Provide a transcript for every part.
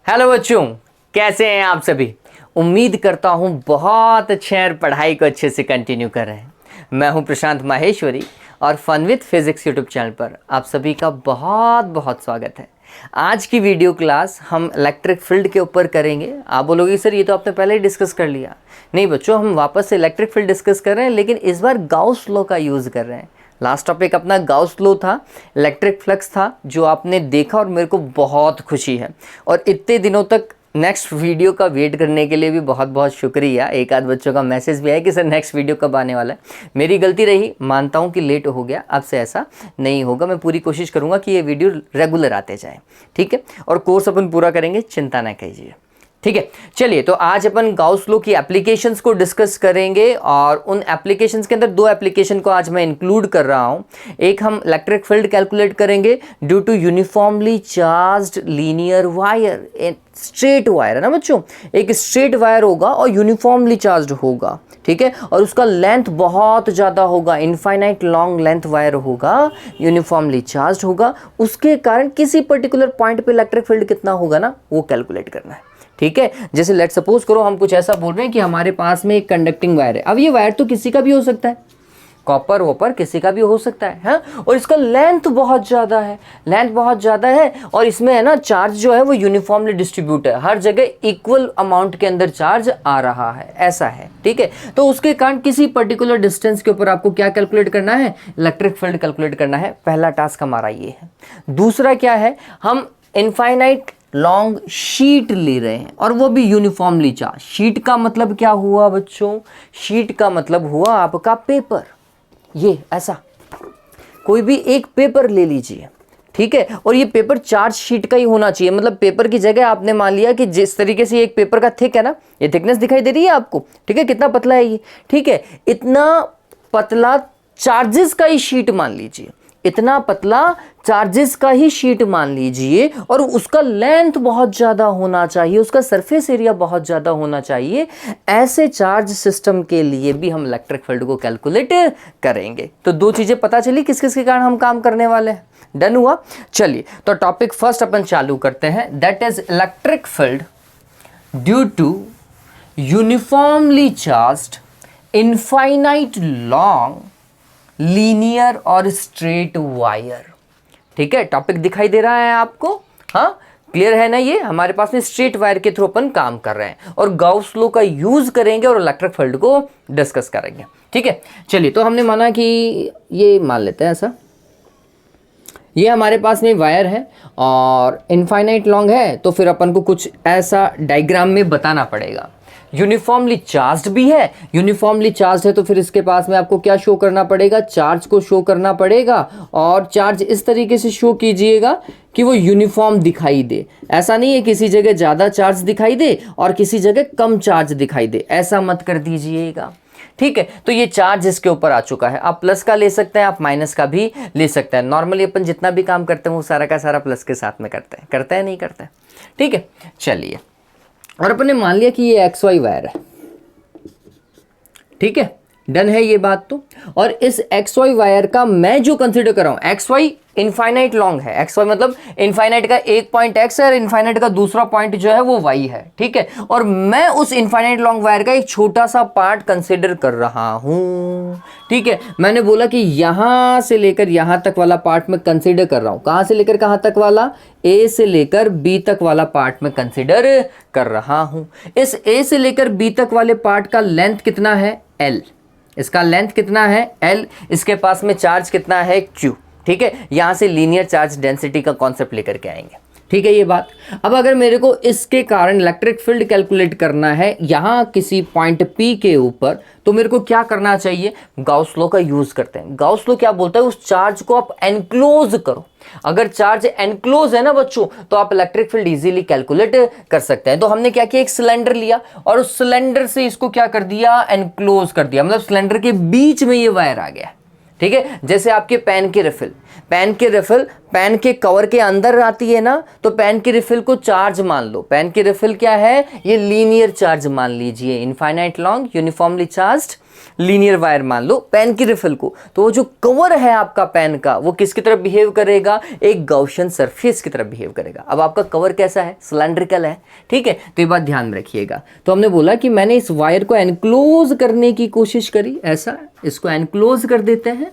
Hello बच्चों, कैसे हैं आप सभी। उम्मीद करता हूं बहुत अच्छे हैं और पढ़ाई को अच्छे से कंटिन्यू कर रहे हैं। मैं हूं प्रशांत माहेश्वरी और fun with physics YouTube channel पर आप सभी का बहुत बहुत स्वागत है। आज की वीडियो क्लास हम इलेक्ट्रिक फील्ड के ऊपर करेंगे। आप बोलोगे सर ये तो आपने पहले ही डिस्कस कर लिया। नहीं बच्चों, हम वापस से इलेक्ट्रिक फील्ड डिस्कस कर रहे हैं, लेकिन इस बार गाउस लॉ का यूज़ कर रहे हैं। लास्ट टॉपिक अपना गाउस लॉ था, इलेक्ट्रिक फ्लक्स था, जो आपने देखा और मेरे को बहुत खुशी है। और इतने दिनों तक नेक्स्ट वीडियो का वेट करने के लिए भी बहुत बहुत शुक्रिया। एक आध बच्चों का मैसेज भी आया कि सर नेक्स्ट वीडियो कब आने वाला है। मेरी गलती रही, मानता हूँ कि लेट हो गया, अब से ऐसा नहीं होगा। मैं पूरी कोशिश करूँगा कि ये वीडियो रेगुलर आते जाए, ठीक है। और कोर्स अपन पूरा करेंगे, चिंता ना कीजिए, ठीक है। चलिए, तो आज अपन गाउस लॉ की एप्लीकेशंस को डिस्कस करेंगे और उन एप्लीकेशंस के अंदर दो एप्लीकेशन को आज मैं इंक्लूड कर रहा हूं। एक हम इलेक्ट्रिक फील्ड कैलकुलेट करेंगे due to uniformly charged linear wire. Straight wire है ना बच्चों, एक स्ट्रेट वायर होगा और यूनिफॉर्मली चार्ज्ड होगा, ठीक है। और उसका लेंथ बहुत ज़्यादा होगा, इनफाइनाइट लॉन्ग लेंथ वायर होगा, यूनिफॉर्मली चार्ज्ड होगा। उसके कारण किसी पर्टिकुलर पॉइंट पे इलेक्ट्रिक फील्ड कितना होगा ना, वो कैलकुलेट करना है, ठीक है। जैसे लेट सपोज करो हम कुछ ऐसा बोल रहे हैं कि हमारे पास में एक कंडक्टिंग वायर है। अब ये वायर तो किसी का भी हो सकता है, कॉपर वॉपर किसी का भी हो सकता है, हाँ? और इसका लेंथ बहुत ज़्यादा है, लेंथ बहुत ज़्यादा है। और इसमें है ना चार्ज जो है वो यूनिफॉर्मली डिस्ट्रीब्यूट है, हर जगह इक्वल अमाउंट के अंदर चार्ज आ रहा है, ऐसा है, ठीक है। तो उसके कारण किसी पर्टिकुलर डिस्टेंस के ऊपर आपको क्या कैलकुलेट करना है, इलेक्ट्रिक फील्ड कैलकुलेट करना है। पहला टास्क हमारा ये है। दूसरा क्या है, हम इनफाइनाइट लॉन्ग शीट ले रहे हैं और वो भी यूनिफॉर्मली चार्ज। शीट का मतलब क्या हुआ बच्चों, शीट का मतलब हुआ आपका पेपर। ये ऐसा कोई भी एक पेपर ले लीजिए, ठीक है। और ये पेपर चार्ज शीट का ही होना चाहिए। मतलब पेपर की जगह आपने मान लिया कि जिस तरीके से एक पेपर का थिक है ना, ये थिकनेस दिखाई दे रही है आपको, ठीक है, कितना पतला है ये, ठीक है। इतना पतला चार्जेस का ही शीट मान लीजिए, इतना पतला चार्जेस का ही शीट मान लीजिए। और उसका लेंथ बहुत ज़्यादा होना चाहिए, उसका सरफेस एरिया बहुत ज़्यादा होना चाहिए। ऐसे चार्ज सिस्टम के लिए भी हम इलेक्ट्रिक फील्ड को कैलकुलेट करेंगे। तो दो चीज़ें पता चली किस किस के कारण हम काम करने वाले हैं। डन हुआ। चलिए, तो टॉपिक फर्स्ट अपन चालू करते हैं, that is electric field due to uniformly charged infinite long linear और स्ट्रेट वायर, ठीक है। टॉपिक दिखाई दे रहा है आपको, हाँ, क्लियर है ना। ये हमारे पास में स्ट्रेट वायर के थ्रू अपन काम कर रहे हैं और गाउस लॉ का यूज करेंगे और इलेक्ट्रिक फील्ड को डिस्कस करेंगे, ठीक है। चलिए, तो हमने माना कि ये मान लेते हैं ऐसा, ये हमारे पास में वायर है और इनफाइनाइट लॉन्ग है, तो फिर अपन को कुछ ऐसा डायग्राम में बताना पड़ेगा। यूनिफॉर्मली चार्ज्ड भी है, यूनिफॉर्मली चार्ज है तो फिर इसके पास में आपको क्या शो करना पड़ेगा, चार्ज को शो करना पड़ेगा। और चार्ज इस तरीके से शो कीजिएगा कि वो यूनिफॉर्म दिखाई दे। ऐसा नहीं है किसी जगह ज़्यादा चार्ज दिखाई दे और किसी जगह कम चार्ज दिखाई दे, ऐसा मत कर दीजिएगा, ठीक है। तो ये चार्ज इसके ऊपर आ चुका है। आप प्लस का ले सकते हैं, आप माइनस का भी ले सकते हैं। नॉर्मली अपन जितना भी काम करते हैं वो सारा का सारा प्लस के साथ में करते हैं नहीं करते हैं, ठीक है। चलिए, और अपन ने मान लिया कि ये एक्स वाई वायर है, ठीक है, डन है ये बात तो। और इस एक्स वाई वायर का मैं जो कंसीडर कर रहा हूं, एक्स वाई इनफाइनाइट लॉन्ग है। एक्स वाई मतलब इनफाइनाइट का एक पॉइंट एक्स है और इनफाइनाइट का दूसरा पॉइंट जो है वो वाई है, ठीक है। और मैं उस इनफाइनाइट लॉन्ग वायर का एक छोटा सा पार्ट कंसीडर कर रहा हूं, ठीक है। मैंने बोला कि यहां से लेकर यहां तक वाला पार्ट में कंसीडर कर रहा हूं। कहां से लेकर कहां तक वाला, ए से लेकर बी तक वाला पार्ट में कंसीडर कर रहा हूं। इस ए से लेकर बी तक वाले पार्ट का लेंथ कितना है, एल। इसका लेंथ कितना है, एल। इसके पास में चार्ज कितना है, क्यू, ठीक है। यहां से लीनियर चार्ज डेंसिटी का कॉन्सेप्ट लेकर के आएंगे, ठीक है ये बात। अब अगर मेरे को इसके कारण इलेक्ट्रिक फील्ड कैलकुलेट करना है यहां किसी पॉइंट P के ऊपर, तो मेरे को क्या करना चाहिए, गाउस लॉ का यूज करते हैं। गाउस लॉ क्या बोलता है, उस चार्ज को आप एनक्लोज करो। अगर चार्ज एनक्लोज है ना बच्चों, तो आप इलेक्ट्रिक फील्ड इजीली कैलकुलेट कर सकते हैं। तो हमने क्या किया, एक सिलेंडर लिया और उस सिलेंडर से इसको क्या कर दिया, एनक्लोज कर दिया। मतलब सिलेंडर के बीच में ये वायर आ गया, ठीक है। जैसे आपके पेन के रिफिल पेन के कवर के अंदर आती है ना, तो पेन की रिफिल को चार्ज मान लो। पेन की रिफिल क्या है, ये लीनियर चार्ज मान लीजिए, infinite long uniformly charged linear wire मान लो पेन की रिफिल को, तो वो जो कवर है आपका पेन का वो किसकी तरफ बिहेव करेगा, एक गाउशियन सरफेस की तरफ बिहेव करेगा। अब आपका कवर कैसा है, सिलेंड्रिकल है, ठीक है, तो ये बात ध्यान में रखिएगा। तो हमने बोला कि मैंने इस वायर को एनक्लोज करने की कोशिश करी, ऐसा इसको एनक्लोज कर देते हैं,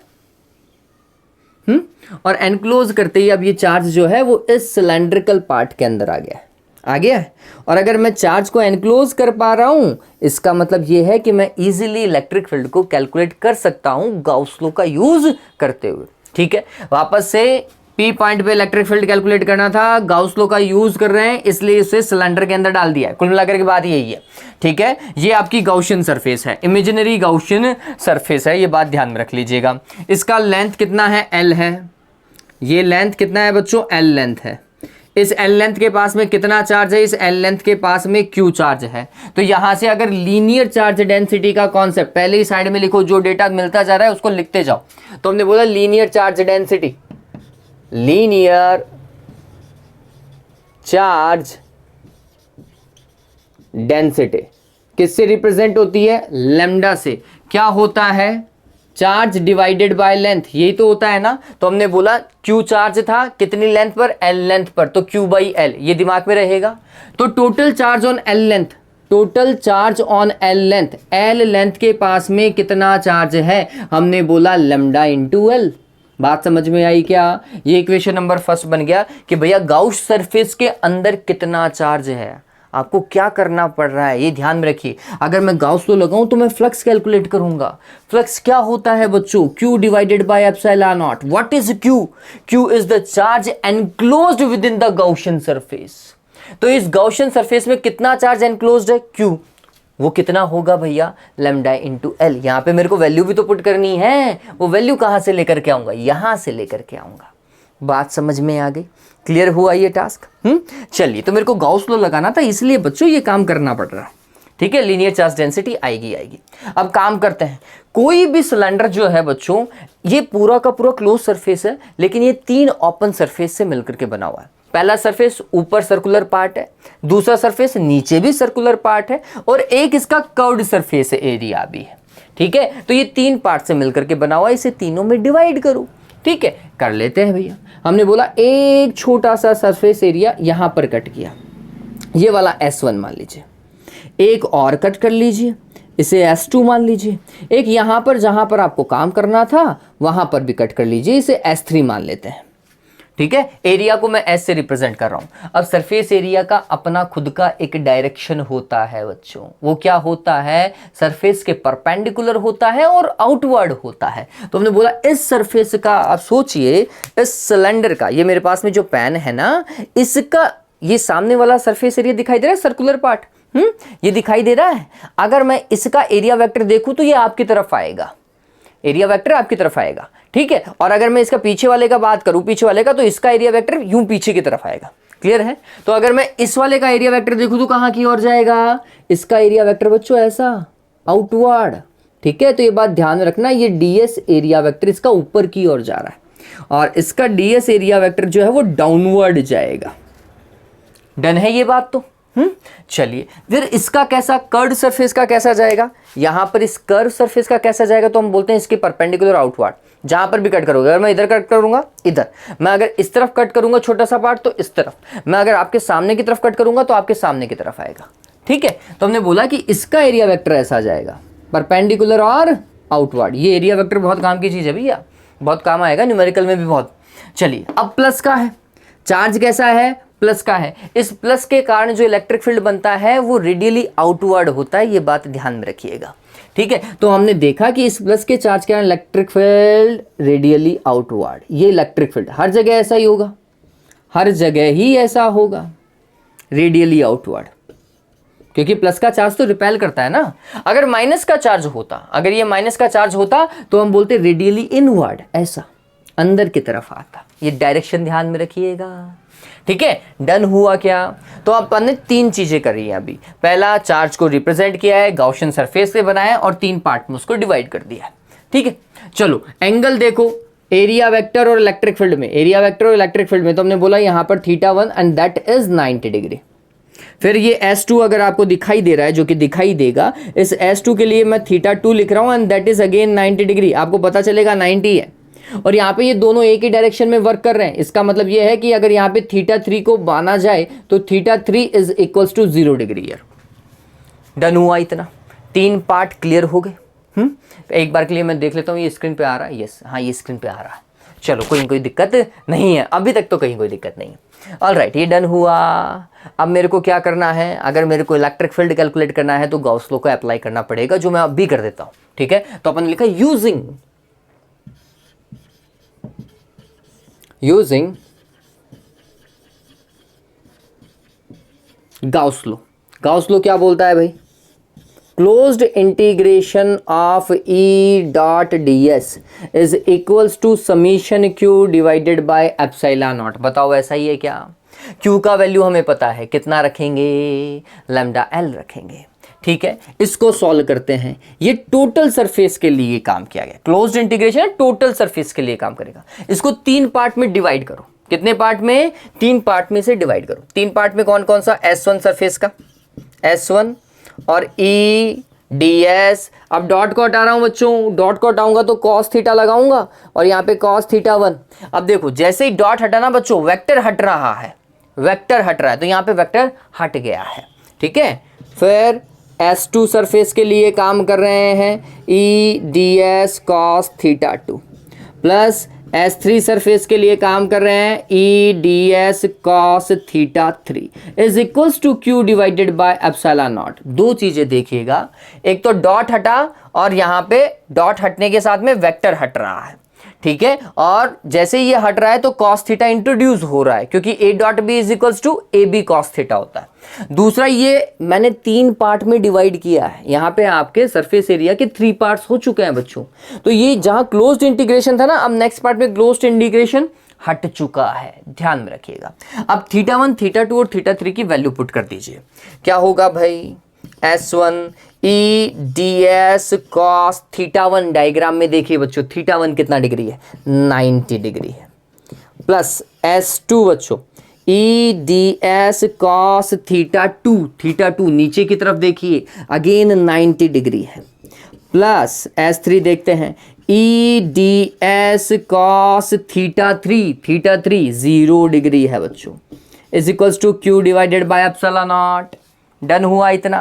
और एनक्लोज करते ही अब ये चार्ज जो है वो इस सिलेंड्रिकल पार्ट के अंदर आ गया है। और अगर मैं चार्ज को एनक्लोज कर पा रहा हूं, इसका मतलब ये है कि मैं इजीली इलेक्ट्रिक फील्ड को कैलकुलेट कर सकता हूं गॉस लॉ का यूज करते हुए। ठीक है, वापस से पी पॉइंट पे इलेक्ट्रिक फील्ड कैलकुलेट करना था, गॉस लॉ का यूज कर रहे हैं इसलिए इसे सिलेंडर के अंदर डाल दिया है। कुल मिलाकर की बात यही है। ठीक है, ये आपकी गाउशियन सरफेस है, इमेजिनरी गाउशियन सरफेस है, ये बात ध्यान में रख लीजिएगा। इसका लेंथ कितना है, एल है, ये लेंथ कितना है बच्चों, एल लेंथ है। इस एल लेंथ के पास में कितना चार्ज है, इस एल लेंथ के पास में क्यू चार्ज है। तो यहां से अगर लीनियर चार्ज डेंसिटी का कॉन्सेप्ट पहले ही साइड में लिखो, जो डेटा मिलता जा रहा है उसको लिखते जाओ। तो हमने बोला linear charge density, linear charge density किससे रिप्रेजेंट होती है, लैम्डा से। क्या होता है, चार्ज डिवाइडेड बाय लेंथ, यही तो होता है ना। तो हमने बोला क्यू चार्ज था कितनी लेंथ पर, एल लेंथ पर, तो क्यू बाई एल, ये दिमाग में रहेगा। तो total charge on L length, total charge on L length, L length के पास में कितना चार्ज है, हमने बोला लैम्डा इंटू एल। बात समझ में आई क्या, ये इक्वेशन नंबर फर्स्ट बन गया कि भैया गाउस सरफेस के अंदर कितना चार्ज है, आपको क्या करना पड़ रहा है ये ध्यान में रखिए। अगर मैं गाउस लॉ लगाऊं तो मैं फ्लक्स कैलकुलेट करूंगा। फ्लक्स क्या होता है बच्चों, Q divided by epsilon naught. What is Q? Q is the charge enclosed within the Gaussian surface. तो इस गाउशियन सरफेस में कितना चार्ज एनक्लोज्ड है, Q, वो कितना होगा भैया, लैम्डा इंटू एल। यहां पे मेरे को वैल्यू भी तो पुट करनी है, वो वैल्यू कहां से लेकर के आऊंगा, यहां से लेकर के आऊंगा। बात समझ में आ गई, क्लियर हुआ ये टास्क। चलिए, तो मेरे को गाउस लॉ लगाना था इसलिए बच्चों ये काम करना पड़ रहा है। ठीक है, लीनियर चार्ज डेंसिटी आएगी। अब काम करते हैं, कोई भी सिलेंडर जो है बच्चों, ये पूरा का पूरा क्लोज सरफेस है, लेकिन ये तीन ओपन सरफेस से मिलकर के बना हुआ है। पहला सरफेस ऊपर सर्कुलर पार्ट है, दूसरा सरफेस नीचे भी सर्कुलर पार्ट है, और एक इसका कर्व्ड सरफेस एरिया भी है। ठीक है, तो ये तीन पार्ट से मिलकर के बना हुआ है, इसे तीनों में डिवाइड करो। ठीक है, कर लेते हैं भैया। हमने बोला एक छोटा सा सरफेस एरिया यहां पर कट किया, ये वाला S1 मान लीजिए, एक और कट कर लीजिए, इसे S2 मान लीजिए, एक यहां पर जहां पर आपको काम करना था वहां पर भी कट कर लीजिए, इसे S3 मान लेते हैं। ठीक है, एरिया को मैं S से रिप्रेजेंट कर रहा हूं। अब सरफेस एरिया का अपना खुद का एक डायरेक्शन होता है बच्चों, वो क्या होता है, सरफेस के परपेंडिकुलर होता है और आउटवर्ड होता है। तो हमने बोला इस सरफेस का, आप सोचिए इस सिलेंडर का, ये मेरे पास में जो पेन है ना, इसका ये सामने वाला सरफेस एरिया दिखाई दे रहा है, सर्कुलर पार्ट, ये दिखाई दे रहा है। अगर मैं इसका एरिया वेक्टर देखूं तो ये आपकी तरफ आएगा, एरिया वेक्टर आपकी तरफ आएगा। ठीक है, और अगर मैं इसका पीछे वाले का बात करूं, पीछे वाले का, तो इसका एरिया वेक्टर यूं पीछे की तरफ आएगा। क्लियर है, तो अगर मैं इस वाले का एरिया वेक्टर देखूं तो कहां की ओर जाएगा, इसका एरिया वेक्टर बच्चों ऐसा आउटवर्ड। ठीक है, तो ये बात ध्यान रखना, ये डीएस एरिया वेक्टर इसका ऊपर की ओर जा रहा है, और इसका डीएस एरिया वेक्टर जो है वो डाउनवर्ड जाएगा। डन है ये बात तो। चलिए, फिर इसका कैसा, कर्व्ड सरफेस का कैसा जाएगा, यहां पर इस कर्व सरफेस का कैसा जाएगा, तो हम बोलते हैं इसके परपेंडिकुलर आउटवर्ड। जहां पर भी कट करोगे, अगर मैं इधर कट करूंगा इधर, मैं अगर इस तरफ कट करूंगा छोटा सा पार्ट तो इस तरफ, मैं अगर आपके सामने की तरफ कट करूंगा तो आपके सामने की तरफ आएगा। ठीक है, तो हमने बोला कि इसका एरिया वेक्टर ऐसा जाएगा, परपेंडिकुलर और आउटवर्ड। ये एरिया वेक्टर बहुत काम की चीज है भैया, बहुत काम आएगा न्यूमेरिकल में भी बहुत। चलिए, अब प्लस का है, चार्ज कैसा है, प्लस का है। इस प्लस के कारण जो इलेक्ट्रिक फील्ड बनता है वो रेडियली आउटवर्ड होता है, ये बात ध्यान में रखिएगा। ठीक है, तो हमने देखा कि इस प्लस के चार्ज के कारण इलेक्ट्रिक फील्ड रेडियली आउटवर्ड, ये इलेक्ट्रिक फील्ड हर जगह ऐसा ही होगा, हर जगह ही ऐसा होगा, रेडियली आउटवर्ड, क्योंकि प्लस का चार्ज तो रिपेल करता है ना। अगर माइनस का चार्ज होता, अगर ये माइनस का चार्ज होता तो हम बोलते रेडियली इनवर्ड, ऐसा अंदर की तरफ आता। ये डायरेक्शन ध्यान में रखिएगा। ठीक है, डन हुआ क्या, तो अपन ने तीन चीजें करी हैं अभी। पहला, चार्ज को रिप्रेजेंट किया है, गाउशियन सरफेस से बनाया, और तीन पार्ट में उसको डिवाइड कर दिया है। ठीक है, चलो एंगल देखो, एरिया वेक्टर और इलेक्ट्रिक फील्ड में, एरिया वेक्टर और इलेक्ट्रिक फील्ड में, तो हमने बोला यहां पर θ1 एंड दैट इज 90 डिग्री। फिर ये S2 अगर आपको दिखाई दे रहा है, जो कि दिखाई देगा, इस S2 के लिए मैं θ2 लिख रहा हूं and that is again 90 degree. आपको पता चलेगा 90 है, और यहाँ पे ये दोनों एक ही डायरेक्शन में वर्क कर रहे हैं। इसका मतलब ये है कि अगर यहाँ पे θ3 को माना जाए तो θ3 इज इक्वल्स टू 0 डिग्री। यार डन हुआ इतना, 3 पार्ट क्लियर हो गए। एक बार के लिए मैं देख लेता हूँ ये स्क्रीन पे आ रहा है। यस, हाँ ये स्क्रीन पे आ रहा है। चलो कोई दिक्कत नहीं है, अभी तक तो कहीं कोई दिक्कत नहीं है। ऑलराइट, ये डन हुआ। अब मेरे को क्या करना है, अगर मेरे को इलेक्ट्रिक फील्ड कैलकुलेट करना है तो गॉस लॉ को अप्लाई करना पड़ेगा, जो मैं अब भी कर देता हूँ। ठीक है, तो अपन लिखा using gauss law. Gauss law क्या बोलता है भाई, closed integration of E dot D S is equals to summation Q divided by epsilon not. बताओ ऐसा ही है क्या? क्यू का वैल्यू हमें पता है, कितना रखेंगे, लैम्डा एल रखेंगे। ठीक है, इसको सॉल्व करते हैं। ये टोटल सरफेस के लिए काम किया गया, क्लोज्ड इंटीग्रेशन टोटल सरफेस के लिए काम करेगा। इसको 3 पार्ट में डिवाइड करो। कितने पार्ट में? 3 पार्ट में से डिवाइड करो। 3 पार्ट में कौन कौन सा? S1 सरफेस का, S1 और ई डी एस। अब डॉट को हटा रहा हूं बच्चों, डॉट को हटाऊंगा तो कॉस थीटा लगाऊंगा और यहाँ पे कॉस थीटा 1। अब देखो जैसे ही डॉट हटाना बच्चों, वेक्टर हट रहा है, वेक्टर हट रहा है, तो यहाँ पे वेक्टर हट गया है। ठीक है, फिर S2 सरफेस के लिए काम कर रहे हैं, E D S cos theta 2 plus S3 surface के लिए काम कर रहे हैं, E D S cos theta 3 is equals to Q divided by epsilon not. 2 चीजें देखिएगा, एक तो डॉट हटा और यहाँ पे डॉट हटने के साथ में वेक्टर हट रहा है। ठीक है, और जैसे ये हट रहा है तो कॉस थीटा इंट्रोड्यूस हो रहा है, क्योंकि A dot B is equals to A B cos theta होता है। दूसरा, ये मैंने 3 पार्ट में डिवाइड किया है। यहाँ पे आपके सरफेस एरिया के 3 पार्ट्स हो चुके हैं बच्चों। तो ये जहां क्लोज्ड इंटीग्रेशन था ना, अब नेक्स्ट पार्ट में क्लोज्ड इंटीग्रेशन हट चुका है, ध्यान में रखिएगा। अब θ1, θ2 और θ3 की वैल्यू पुट कर दीजिए। क्या होगा भाई, S1 E D S cos θ1, diagram में देखिए बच्चों θ1 कितना डिग्री है, 90 डिग्री है, प्लस S2 बच्चों ई डी एस कॉस θ2 नीचे की तरफ देखिए अगेन 90 डिग्री है, प्लस S3 देखते हैं E D S cos θ3 0 degree है बच्चों, is equals to Q divided by epsilon not. Done हुआ इतना।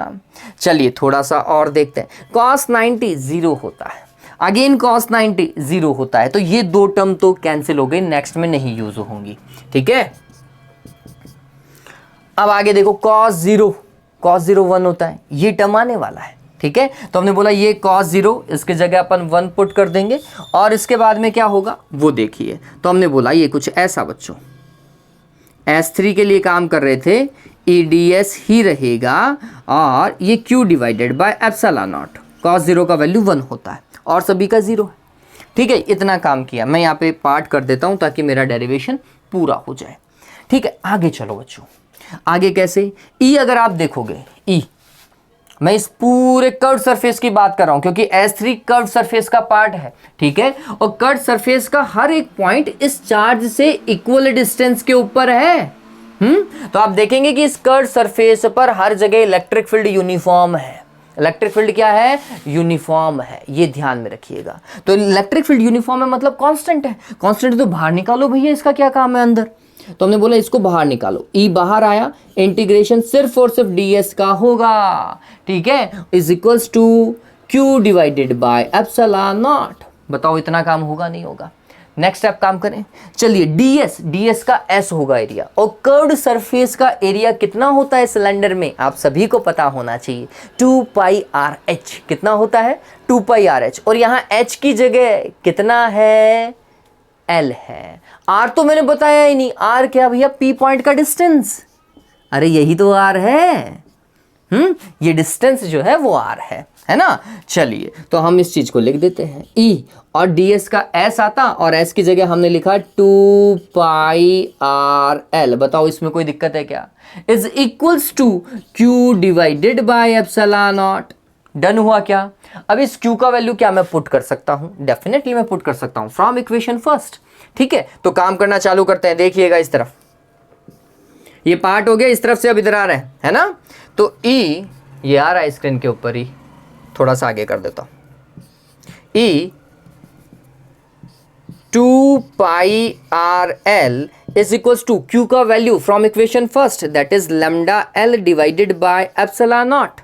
चलिए थोड़ा सा और देखते हैं। cos 90 0 होता है, अगेन cos 90 0 होता है, तो ये 2 टर्म तो कैंसिल हो गई, नेक्स्ट में नहीं यूज होंगी। ठीक है, अब आगे देखो cos 0 1 होता है, ये टर्म आने वाला है। ठीक है, तो हमने बोला ये cos 0, इसके जगह अपन 1 पुट कर देंगे, और इसके बाद में क्या होगा वो देखिए। तो हमने बोला ये कुछ ऐसा बच्चों, S3 के लिए काम कर रहे थे, EDS ही रहेगा, और ये Q divided by epsilon not. cos 0 का वैल्यू 1 होता है और सभी का 0 है। ठीक है, इतना काम किया। मैं यहाँ पे पार्ट कर देता हूँ ताकि मेरा डेरिवेशन पूरा हो जाए। ठीक है, आगे चलो बच्चों। आगे कैसे? E अगर आप देखोगे, E मैं इस पूरे कर्व सरफेस की बात कर रहा हूं, क्योंकि S3 कर्व सरफेस का पार्ट है। ठीक है, और कर्व सरफेस का हर एक पॉइंट इस चार्ज से इक्वल डिस्टेंस के ऊपर है। तो आप देखेंगे कि इस कर्व सरफेस पर हर जगह इलेक्ट्रिक फील्ड यूनिफॉर्म है। इलेक्ट्रिक फील्ड क्या है? यूनिफॉर्म है, ये ध्यान में रखिएगा। तो इलेक्ट्रिक फील्ड यूनिफॉर्म है मतलब कांस्टेंट है। कांस्टेंट तो बाहर निकालो भैया, इसका क्या काम है अंदर? तो हमने बोला इसको बाहर निकालो। ई बाहर आया, इंटीग्रेशन सिर्फ और सिर्फ ds का होगा। ठीक है, is equals to q divided by epsilon not. बताओ इतना काम होगा नहीं होगा? नेक्स्ट स्टेप काम करें। चलिए ds का s होगा एरिया, और कर्व्ड सरफेस का एरिया कितना होता है सिलेंडर में? आप सभी को पता होना चाहिए, 2 पाई आर एच। कितना होता है? 2 पाई आर एच। और यहाँ h की जगह कितना है? l है। r तो मैंने बताया ही नहीं। r क्या भैया? p पॉइंट का डिस्टेंस। अरे यही तो r है। ये डिस्टेंस जो है वो r है ना। चलिए तो हम इस चीज को लिख देते हैं, e और ds का s आता, और s की जगह हमने लिखा 2 पाई आर एल। बताओ इसमें कोई दिक्कत है क्या? Is equals to q divided by epsilon not. Done हुआ क्या? अब इस q का वैल्यू क्या मैं पुट कर सकता हूं? डेफिनेटली मैं पुट कर सकता हूं फ्रॉम इक्वेशन फर्स्ट। ठीक है, तो काम करना चालू करते हैं। देखिएगा इस तरफ, ये पार्ट हो गया, इस तरफ से अब इधर आ रहा है ना। तो ई ये आ रहा है स्क्रीन के ऊपर ही, थोड़ा सा आगे कर देता हूं। E 2 pi R L is equals to Q का value from equation first, that is lambda L divided by epsilon naught.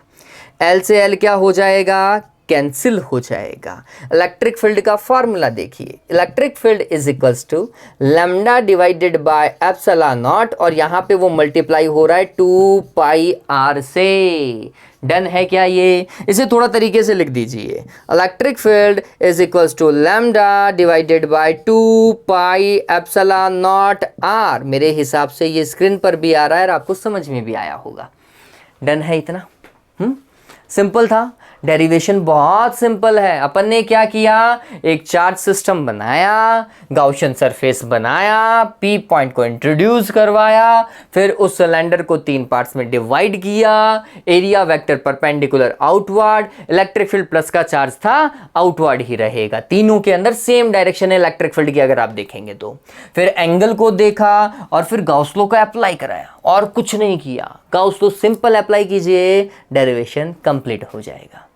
L से एल क्या हो जाएगा, कैंसिल हो जाएगा। इलेक्ट्रिक फील्ड का फॉर्मूला देखिए, electric field is equals to lambda divided by epsilon naught, और यहां पे वो मल्टीप्लाई हो रहा है 2 पाई आर से। डन है क्या ये? इसे थोड़ा तरीके से लिख दीजिए, electric field is equals to lambda divided by 2 pi epsilon not R. मेरे हिसाब से ये स्क्रीन पर भी आ रहा है और आपको समझ में भी आया होगा। डन है इतना? सिंपल था, डेरिवेशन बहुत सिंपल है। अपन ने क्या किया, एक चार्ज सिस्टम बनाया, गाउशियन सरफेस बनाया, पी पॉइंट को इंट्रोड्यूस करवाया, फिर उस सिलेंडर को 3 पार्ट्स में डिवाइड किया, area vector perpendicular outward, electric field plus का चार्ज था आउटवर्ड ही रहेगा, तीनों के अंदर सेम डायरेक्शन है इलेक्ट्रिक फील्ड की अगर आप देखेंगे तो। फिर एंगल को देखा और फिर गाउस लॉ को अप्लाई कराया और कुछ नहीं किया। गाउस लॉ सिंपल अप्लाई कीजिए, डेरिवेशन कंप्लीट हो जाएगा।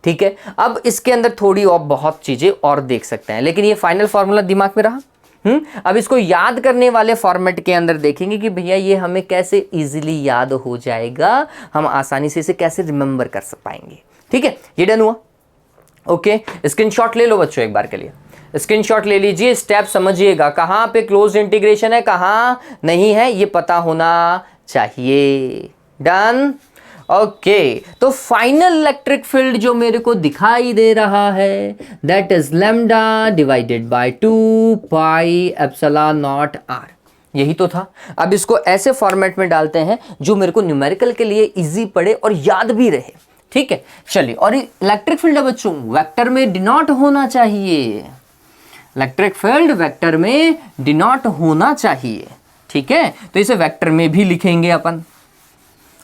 ठीक है, अब इसके अंदर थोड़ी और बहुत चीजें और देख सकते हैं, लेकिन ये फाइनल फॉर्मूला दिमाग में रहा। अब इसको याद करने वाले फॉर्मेट के अंदर देखेंगे कि भैया ये हमें कैसे इजीली याद हो जाएगा, हम आसानी से इसे कैसे रिमेंबर कर पाएंगे। ठीक है, ये डन हुआ। ओके, स्क्रीनशॉट ले लो बच्चों, एक बार के लिए स्क्रीनशॉट ले लीजिए, स्टेप समझिएगा, कहां पे क्लोज इंटीग्रेशन है कहां नहीं है ये पता होना चाहिए। डन। ओके, तो फाइनल इलेक्ट्रिक फील्ड जो मेरे को दिखाई दे रहा है that is lambda divided by 2 pi epsilon not R. यही तो था। अब इसको ऐसे फॉर्मेट में डालते हैं जो मेरे को न्यूमेरिकल के लिए इजी पड़े और याद भी रहे। ठीक है, चलिए, और इलेक्ट्रिक फील्ड बच्चों वेक्टर में डिनोट होना चाहिए, इलेक्ट्रिक फील्ड वेक्टर में डिनोट होना चाहिए। ठीक है, तो इसे वेक्टर में भी लिखेंगे अपन।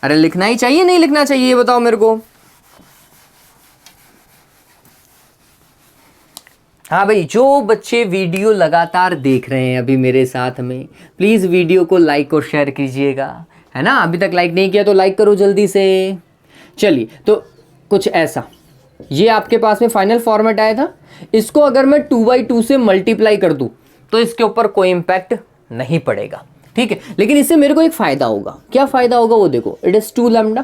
अरे लिखना ही चाहिए नहीं लिखना चाहिए ये बताओ मेरे को। हाँ भाई, जो बच्चे वीडियो लगातार देख रहे हैं अभी मेरे साथ में, प्लीज वीडियो को लाइक और शेयर कीजिएगा, है ना। अभी तक लाइक नहीं किया तो लाइक करो जल्दी से। चलिए, तो कुछ ऐसा, ये आपके पास में फाइनल फॉर्मेट आया था। इसको अगर मैं 2/2 से मल्टीप्लाई कर दूं तो इसके ऊपर कोई इंपैक्ट नहीं पड़ेगा। ठीक है, लेकिन इससे मेरे को एक फायदा होगा। क्या फायदा होगा वो देखो, इट इज 2 लैम्डा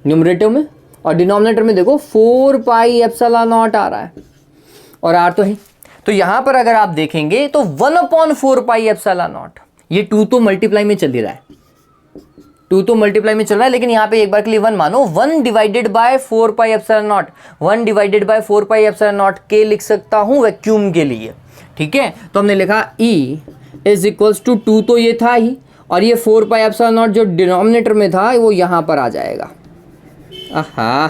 न्यूमरेटर में, और डिनोमिनेटर में देखो 4 पाई एप्सिलॉन नॉट आ रहा है, और आर तो है। तो यहां पर अगर आप देखेंगे तो 1/4 पाई एप्सिलॉन नॉट, ये 2 तो मल्टीप्लाई में चल ही रहा है, 2 तो मल्टीप्लाई में चल रहा है, लेकिन यहां पे एक बार के लिए 1 मानो, 1 divided by 4 pi epsilon not, 1 divided by 4 pi epsilon not के लिख सकता हूं वैक्यूम के लिए। ठीक है, तो हमने लिखा E इज इक्वल्स टू 2 तो ये था ही, और ये 4 पाई एप्सिलॉन नॉट जो डिनोमिनेटर में था वो यहां पर आ जाएगा। आहा,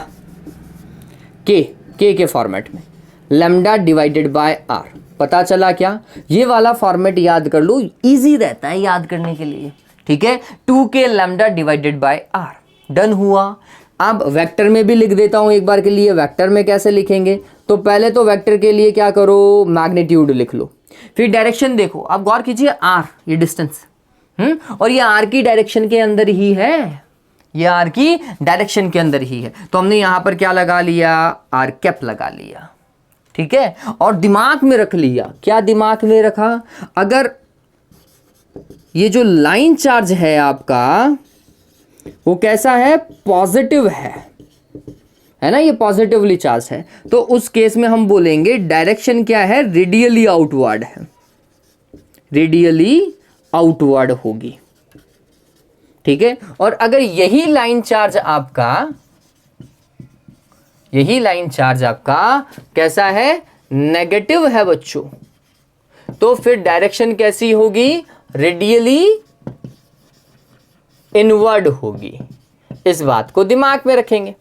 के फॉर्मेट में लैम्डा डिवाइडेड बाय आर। पता चला क्या, ये वाला फॉर्मेट याद कर लो, इजी रहता है याद करने के लिए। ठीक है, 2k lambda divided by R. Done हुआ। अब वेक्टर में भी लिख देता हूं एक बार के लिए। वेक्टर में कैसे लिखेंगे, तो पहले तो वेक्टर के लिए क्या करो, मैग्नीट्यूड लिख लो, फिर डायरेक्शन देखो। आप गौर कीजिए, आर ये डिस्टेंस, और ये आर की डायरेक्शन के अंदर ही है, ये आर की डायरेक्शन के अंदर ही है। तो हमने यहां पर क्या लगा लिया, आर कैप लगा लिया। ठीक है, और दिमाग में रख लिया। क्या दिमाग में रखा, अगर ये जो लाइन चार्ज है आपका वो कैसा है, पॉजिटिव है ना, ये पॉजिटिवली चार्ज है, तो उस केस में हम बोलेंगे डायरेक्शन क्या है, रेडियली आउटवर्ड है, रेडियली आउटवर्ड होगी। ठीक है, और अगर यही लाइन चार्ज आपका कैसा है, नेगेटिव है बच्चों, तो फिर डायरेक्शन कैसी होगी, रेडियली इनवर्ड होगी। इस बात को दिमाग में रखेंगे।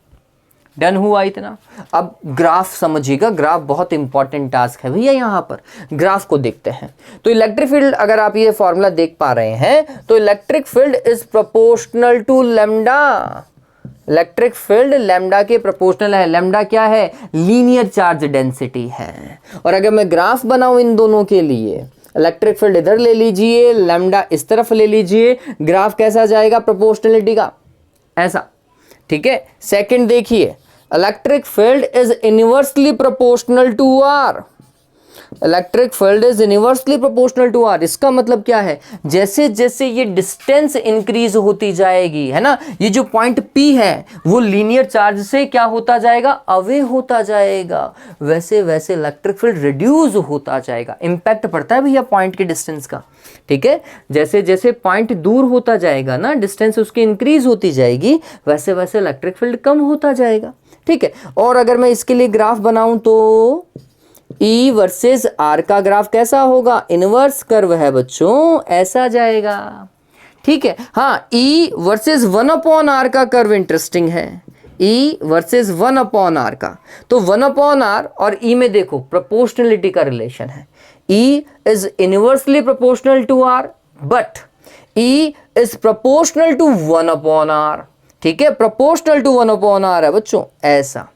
डन हुआ इतना। अब ग्राफ समझिएगा, ग्राफ बहुत इंपॉर्टेंट टास्क है भैया। यहां पर ग्राफ को देखते हैं, तो इलेक्ट्रिक फील्ड, अगर आप ये फॉर्मूला देख पा रहे हैं, तो electric field is proportional to lambda. Electric field lambda के प्रोपोर्शनल है। लैम्डा क्या है, लीनियर चार्ज डेंसिटी है। और अगर मैं ग्राफ बनाऊं इन दोनों के लिए, इलेक्ट्रिक फील्ड इधर ले लीजिए, लैम्डा इस तरफ ले लीजिए, ग्राफ कैसा जाएगा प्रोपोर्शनलिटी का, ऐसा। ठीक है, सेकंड देखिए, electric field is inversely proportional to R. Electric field is inversely proportional to R. इसका मतलब क्या है, जैसे जैसे ये डिस्टेंस इंक्रीज होती जाएगी, है ना, ये जो पॉइंट P है वो लीनियर चार्ज से क्या होता जाएगा, अवे होता जाएगा, वैसे वैसे इलेक्ट्रिक फील्ड रिड्यूस होता जाएगा। इंपैक्ट पड़ता है भैया पॉइंट के डिस्टेंस का। ठीक है, जैसे जैसे पॉइंट दूर होता जाएगा ना, डिस्टेंस उसकी इंक्रीज होती जाएगी, वैसे वैसे इलेक्ट्रिक फील्ड कम होता जाएगा। ठीक है, और अगर मैं इसके लिए ग्राफ बनाऊं तो E वर्सेस R का ग्राफ कैसा होगा, इनवर्स कर्व है बच्चों, ऐसा जाएगा। ठीक है, हाँ, E वर्सेस 1/R का कर्व इंटरेस्टिंग है, E वर्सेस 1/R का। तो 1/R और E में देखो प्रोपोर्शनलिटी का रिलेशन है। E is inversely proportional to R, but E is proportional to 1/R। ठीक है, प्रोपोर्शनल टू 1/R है बच्चों, ऐसा।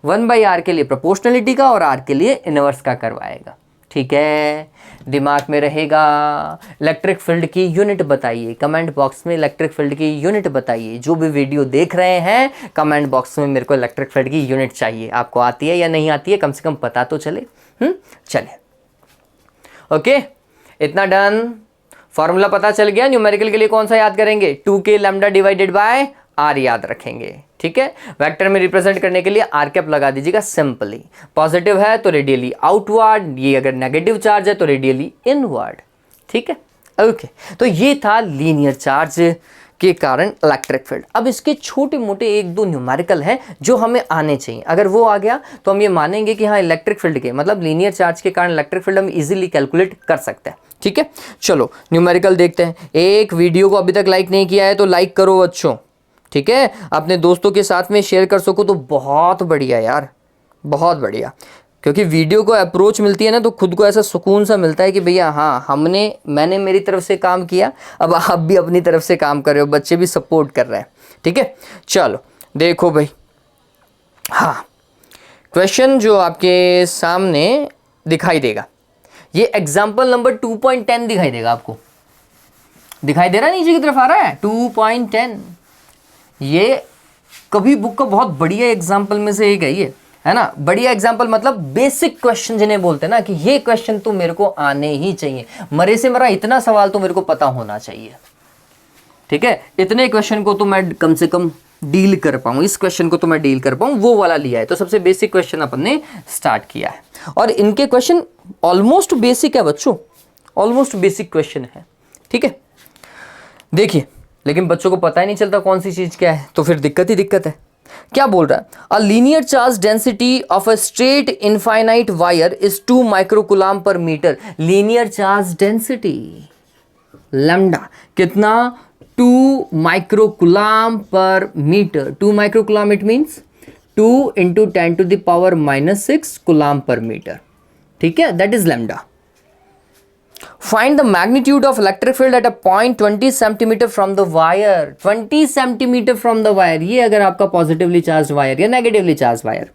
1/R के लिए प्रोपोर्शनलिटी का और R के लिए इनवर्स का कर्व आएगा। ठीक है, दिमाग में रहेगा। इलेक्ट्रिक फील्ड की यूनिट बताइए, कमेंट बॉक्स में इलेक्ट्रिक फील्ड की यूनिट बताइए। जो भी वीडियो देख रहे हैं कमेंट बॉक्स में मेरे को इलेक्ट्रिक फील्ड की यूनिट चाहिए। आपको आती है या नहीं आती है, कम से कम पता तो चले। चले, ओके, इतना डन। फॉर्मूला पता चल गया। न्यूमेरिकल के लिए कौन सा याद करेंगे, 2k lambda divided by R याद रखेंगे। ठीक है, वेक्टर में रिप्रेजेंट करने के लिए आर कैप लगा दीजिएगा सिंपली। पॉजिटिव है तो रेडियली आउटवर्ड, ये अगर नेगेटिव चार्ज है तो रेडियली इनवर्ड। ठीक है, ओके। तो ये था लीनियर चार्ज के कारण इलेक्ट्रिक फील्ड। अब इसके छोटे मोटे एक दो न्यूमेरिकल हैं जो हमें आने चाहिए। अगर वो आ गया तो हम ये मानेंगे कि हाँ, इलेक्ट्रिक फील्ड के मतलब लीनियर चार्ज के कारण इलेक्ट्रिक फील्ड हम इजीली कैलकुलेट कर सकते हैं। ठीक है, चलो न्यूमेरिकल देखते हैं। एक वीडियो को अभी तक लाइक नहीं किया है तो लाइक करो बच्चों। ठीक है, अपने दोस्तों के साथ में शेयर कर सको तो बहुत बढ़िया यार, बहुत बढ़िया। क्योंकि वीडियो को अप्रोच मिलती है ना तो खुद को ऐसा सुकून सा मिलता है कि भैया हाँ, मैंने मेरी तरफ से काम किया, अब आप भी अपनी तरफ से काम कर रहे हो, बच्चे भी सपोर्ट कर रहे हैं। ठीक है, चलो देखो भाई, हाँ, क्वेश्चन जो आपके सामने दिखाई देगा, ये एग्जाम्पल नंबर 2.10 दिखाई देगा। आपको दिखाई दे रहा है, नीचे की तरफ आ रहा है 2.10। ये कभी बुक का बहुत बढ़िया एग्जाम्पल में से एक है ये, है ना। बढ़िया एग्जाम्पल मतलब बेसिक क्वेश्चन जिन्हें बोलते हैं ना, कि ये क्वेश्चन तो मेरे को आने ही चाहिए, मरे से मरा इतना सवाल तो मेरे को पता होना चाहिए। ठीक है, इतने क्वेश्चन को तो मैं कम से कम डील कर पाऊँ, इस क्वेश्चन को तो मैं डील कर पाऊँ, वो वाला लिया है। तो सबसे बेसिक क्वेश्चन अपन ने स्टार्ट किया है और इनके क्वेश्चन ऑलमोस्ट बेसिक है बच्चों, ऑलमोस्ट बेसिक क्वेश्चन है। ठीक है, देखिए, लेकिन बच्चों को पता ही नहीं चलता कौन सी चीज क्या है, तो फिर दिक्कत ही दिक्कत है। क्या बोल रहा है, a linear charge density of a straight infinite wire is 2 microcoulomb per metre. Linear charge density lambda कितना, 2 microcoulomb per metre. 2 microcoulomb it means 2 × 10⁻⁻6 coulomb per metre. ठीक है, that is lambda. Find the magnitude of electric field at a point 20 cm from the wire. 20 cm from the wire, ये अगर आपका positively charge wire या negatively charge wire,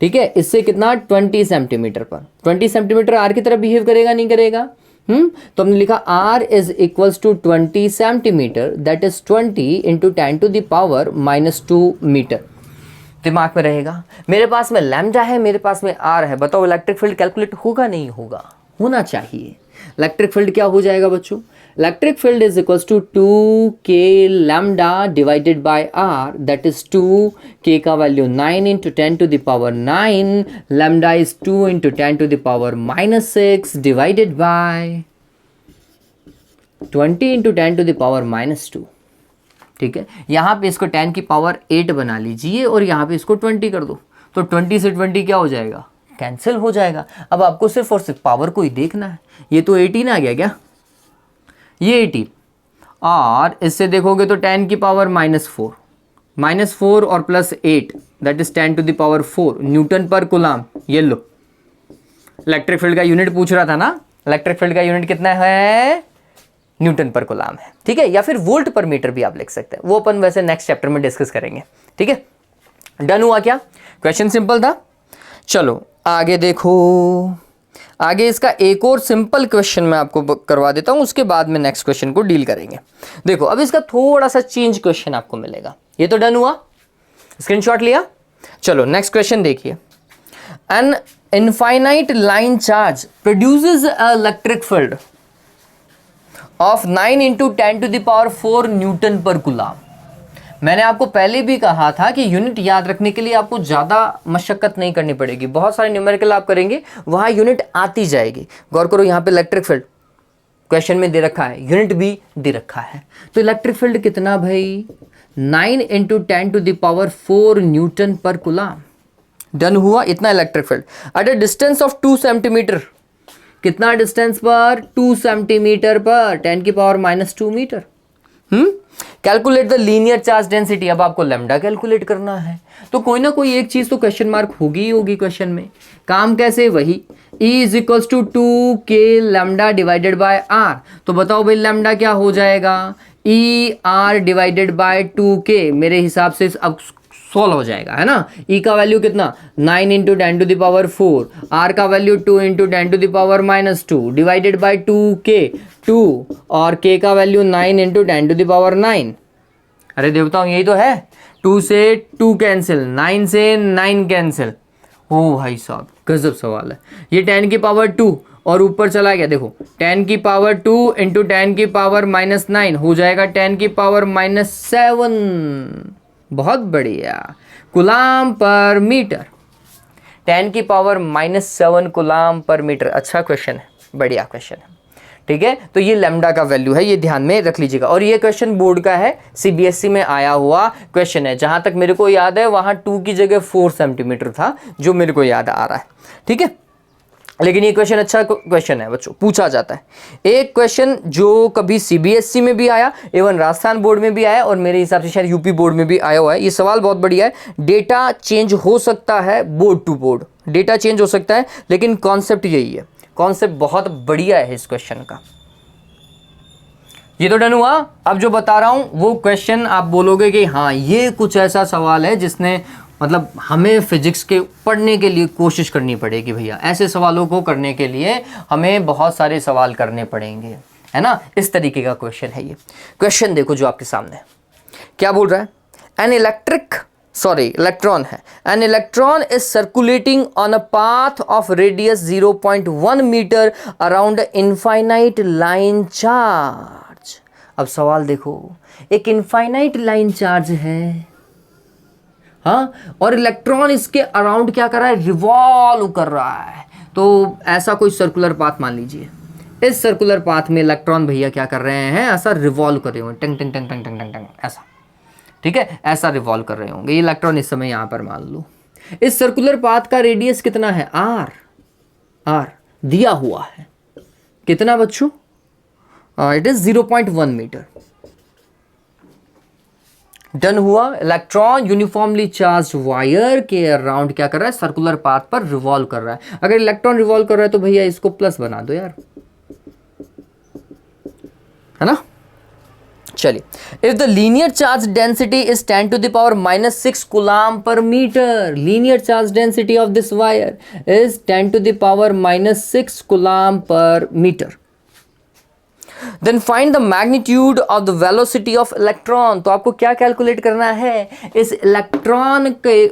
ठीक है, इससे कितना 20 सेंटीमीटर पर। 20 सेंटीमीटर आर की तरह बिहेव करेगा नहीं करेगा? तो हमने लिखा R is equals to 20 centimetre, that is 20 × 10⁻⁻2 metre. दिमाग में रहेगा। मेरे पास में लैम्डा है, मेरे पास में R है, बताओ इलेक्ट्रिक फील्ड कैलकुलेट होगा नहीं होगा? होना चाहिए। इलेक्ट्रिक फील्ड क्या हो जाएगा बच्चों? Electric field is equals to 2k lambda divided by R, that is 2k का value 9 × 10⁻9, lambda is 2 × 10⁻6 divided by 20 × 10⁻2। ठीक है, यहाँ पे इसको 10 की पावर 8 बना लीजिए और यहाँ पे इसको 20 कर दो, तो 20 से 20 क्या हो जाएगा? कैंसिल हो जाएगा। अब आपको सिर्फ और सिर्फ पावर को ही देखना है। ये तो 18 आ गया क्या? ये 18 और इससे देखोगे तो 10 की पावर -4, -4 और +8 दैट इज 10⁻4 न्यूटन पर कुलाम। ये लो, इलेक्ट्रिक फील्ड का यूनिट पूछ रहा था ना, इलेक्ट्रिक फील्ड का यूनिट कितना है? न्यूटन पर कुलाम है। ठीक है, या फिर वोल्ट पर मीटर भी आप लिख सकते हैं, वो अपन वैसे नेक्स्ट चैप्टर में डिस्कस करेंगे। ठीक है, डन हुआ क्या? क्वेश्चन सिंपल था। चलो आगे देखो, आगे इसका एक और सिंपल क्वेश्चन मैं आपको करवा देता हूं, उसके बाद में नेक्स्ट क्वेश्चन को डील करेंगे। देखो अब इसका थोड़ा सा चेंज क्वेश्चन आपको मिलेगा। ये तो डन हुआ, स्क्रीनशॉट लिया। चलो नेक्स्ट क्वेश्चन देखिए। An infinite line charge produces electric field of 9 × 10⁴ Newton per coulomb. मैंने आपको पहले भी कहा था कि यूनिट याद रखने के लिए आपको ज़्यादा मशक्कत नहीं करनी पड़ेगी, बहुत सारे न्यूमेरिकल आप करेंगे वहाँ यूनिट आती जाएगी। गौर करो यहाँ पे इलेक्ट्रिक फील्ड क्वेश्चन में दे रखा है, यूनिट भी दे रखा है। तो इलेक्ट्रिक फील्ड कितना भाई, 9 × 10⁴ न्यूटन पर कूलम। डन हुआ, इतना electric field at a distance of 2 centimetre. कितना डिस्टेंस पर, 2 सेंटीमीटर पर 10⁻² metre. Calculate the linear charge density. अब आपको लैम्डा कैलकुलेट करना है, तो कोई ना कोई एक चीज तो क्वेश्चन मार्क होगी ही होगी क्वेश्चन में। काम कैसे, वही E = 2k lambda divided by r। तो बताओ भाई लैम्डा क्या हो जाएगा, ER / 2k मेरे हिसाब से अब सोल्व हो जाएगा, है ना। E का वैल्यू कितना, 9 × 10⁴, R का वैल्यू 2 × 10⁻² डिवाइडेड बाय 2k 2, और k का वैल्यू 9 × 10⁹। अरे देवताओं यही तो है, 2 से 2 कैंसिल, 9 से 9 कैंसिल। ओ भाई साहब गजब सवाल है। ये 10⁻² और ऊपर चला गया, देखो 10⁻² × 10⁻⁹ हो जाएगा 10⁻⁷। बहुत बढ़िया, coulomb per metre, 10⁻⁷ coulomb per metre. अच्छा क्वेश्चन है, बढ़िया क्वेश्चन है, ठीक है। तो ये लैम्डा का वैल्यू है, ये ध्यान में रख लीजिएगा। और ये क्वेश्चन बोर्ड का है, सीबीएसई में आया हुआ क्वेश्चन है। जहां तक मेरे को याद है वहां 2 की जगह 4 सेंटीमीटर था, जो मेरे को याद आ रहा है, ठीक है। लेकिन ये क्वेश्चन अच्छा क्वेश्चन है बच्चों, पूछा जाता है। एक क्वेश्चन जो कभी सीबीएसई में भी आया, एवं राजस्थान बोर्ड में भी आया, और मेरे हिसाब से शायद यूपी बोर्ड में भी आया हुआ है। ये सवाल बहुत बढ़िया है। डेटा चेंज हो सकता है board to board, data change हो सकता है, लेकिन कॉन्सेप्ट यही है। कॉन्सेप्ट बहुत बढ़िया है इस क्वेश्चन का। ये तो डन हुआ। अब जो बता रहा हूं वो क्वेश्चन आप बोलोगे कि हाँ ये कुछ ऐसा सवाल है जिसने मतलब हमें फिजिक्स के पढ़ने के लिए कोशिश करनी पड़ेगी भैया। ऐसे सवालों को करने के लिए हमें बहुत सारे सवाल करने पड़ेंगे, है ना। इस तरीके का क्वेश्चन है ये। क्वेश्चन देखो जो आपके सामने क्या बोल रहा है। इलेक्ट्रॉन है। An electron is circulating on a path of radius 0.1 metre around infinite line charge. अब सवाल देखो, एक इनफाइनाइट लाइन चार्ज है, हाँ, और इलेक्ट्रॉन इसके अराउंड क्या कर रहा है, रिवॉल्व कर रहा है। तो ऐसा कोई सर्कुलर पाथ मान लीजिए, इस सर्कुलर पाथ में इलेक्ट्रॉन भैया क्या कर रहे हैं, ऐसा रिवॉल्व कर रहे होंगे, टंग टंग टंग टंग टंग टंग टंग, ऐसा, ठीक है, ऐसा रिवॉल्व कर रहे होंगे। ये इलेक्ट्रॉन इस समय यहाँ पर मान लो। इस सर्कुलर पाथ का रेडियस कितना है, r दिया हुआ है। कितना बच्चों, इट इज 0.1 मीटर। डन हुआ। इलेक्ट्रॉन यूनिफॉर्मली चार्ज वायर के अराउंड क्या कर रहा है, सर्कुलर पाथ पर रिवॉल्व कर रहा है। अगर इलेक्ट्रॉन रिवॉल्व कर रहा है तो भैया इसको प्लस बना दो यार, है ना। चलिए, if the linear charge density is 10⁻⁻6 coulomb per metre, linear charge density of this wire is 10⁻⁻6 coulomb per metre, then find the magnitude of the velocity of electron. तो आपको क्या कैलकुलेट करना है, इस इलेक्ट्रॉन के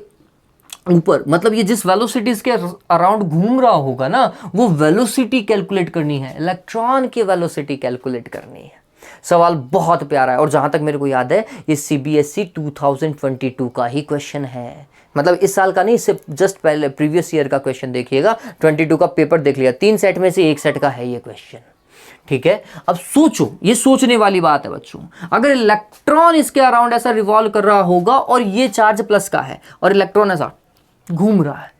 ऊपर, मतलब ये जिस वेलोसिटी के अराउंड घूम रहा होगा ना, वो वेलोसिटी कैलकुलेट करनी है, इलेक्ट्रॉन की वेलोसिटी कैलकुलेट करनी है। सवाल बहुत प्यारा है, और जहां तक मेरे को याद है ये सीबीएसई 2022 का ही क्वेश्चन है। मतलब इस साल का नहीं, इससे जस्ट पहले प्रीवियस ईयर का क्वेश्चन देखिएगा, 22 का पेपर देख लिया, 3 सेट में से 1 सेट का है ये क्वेश्चन, ठीक है। अब सोचो, ये सोचने वाली बात है बच्चों, अगर इलेक्ट्रॉन इसके अराउंड ऐसा रिवॉल्व कर रहा होगा और ये चार्ज प्लस का है और इलेक्ट्रॉन ऐसा घूम रहा है,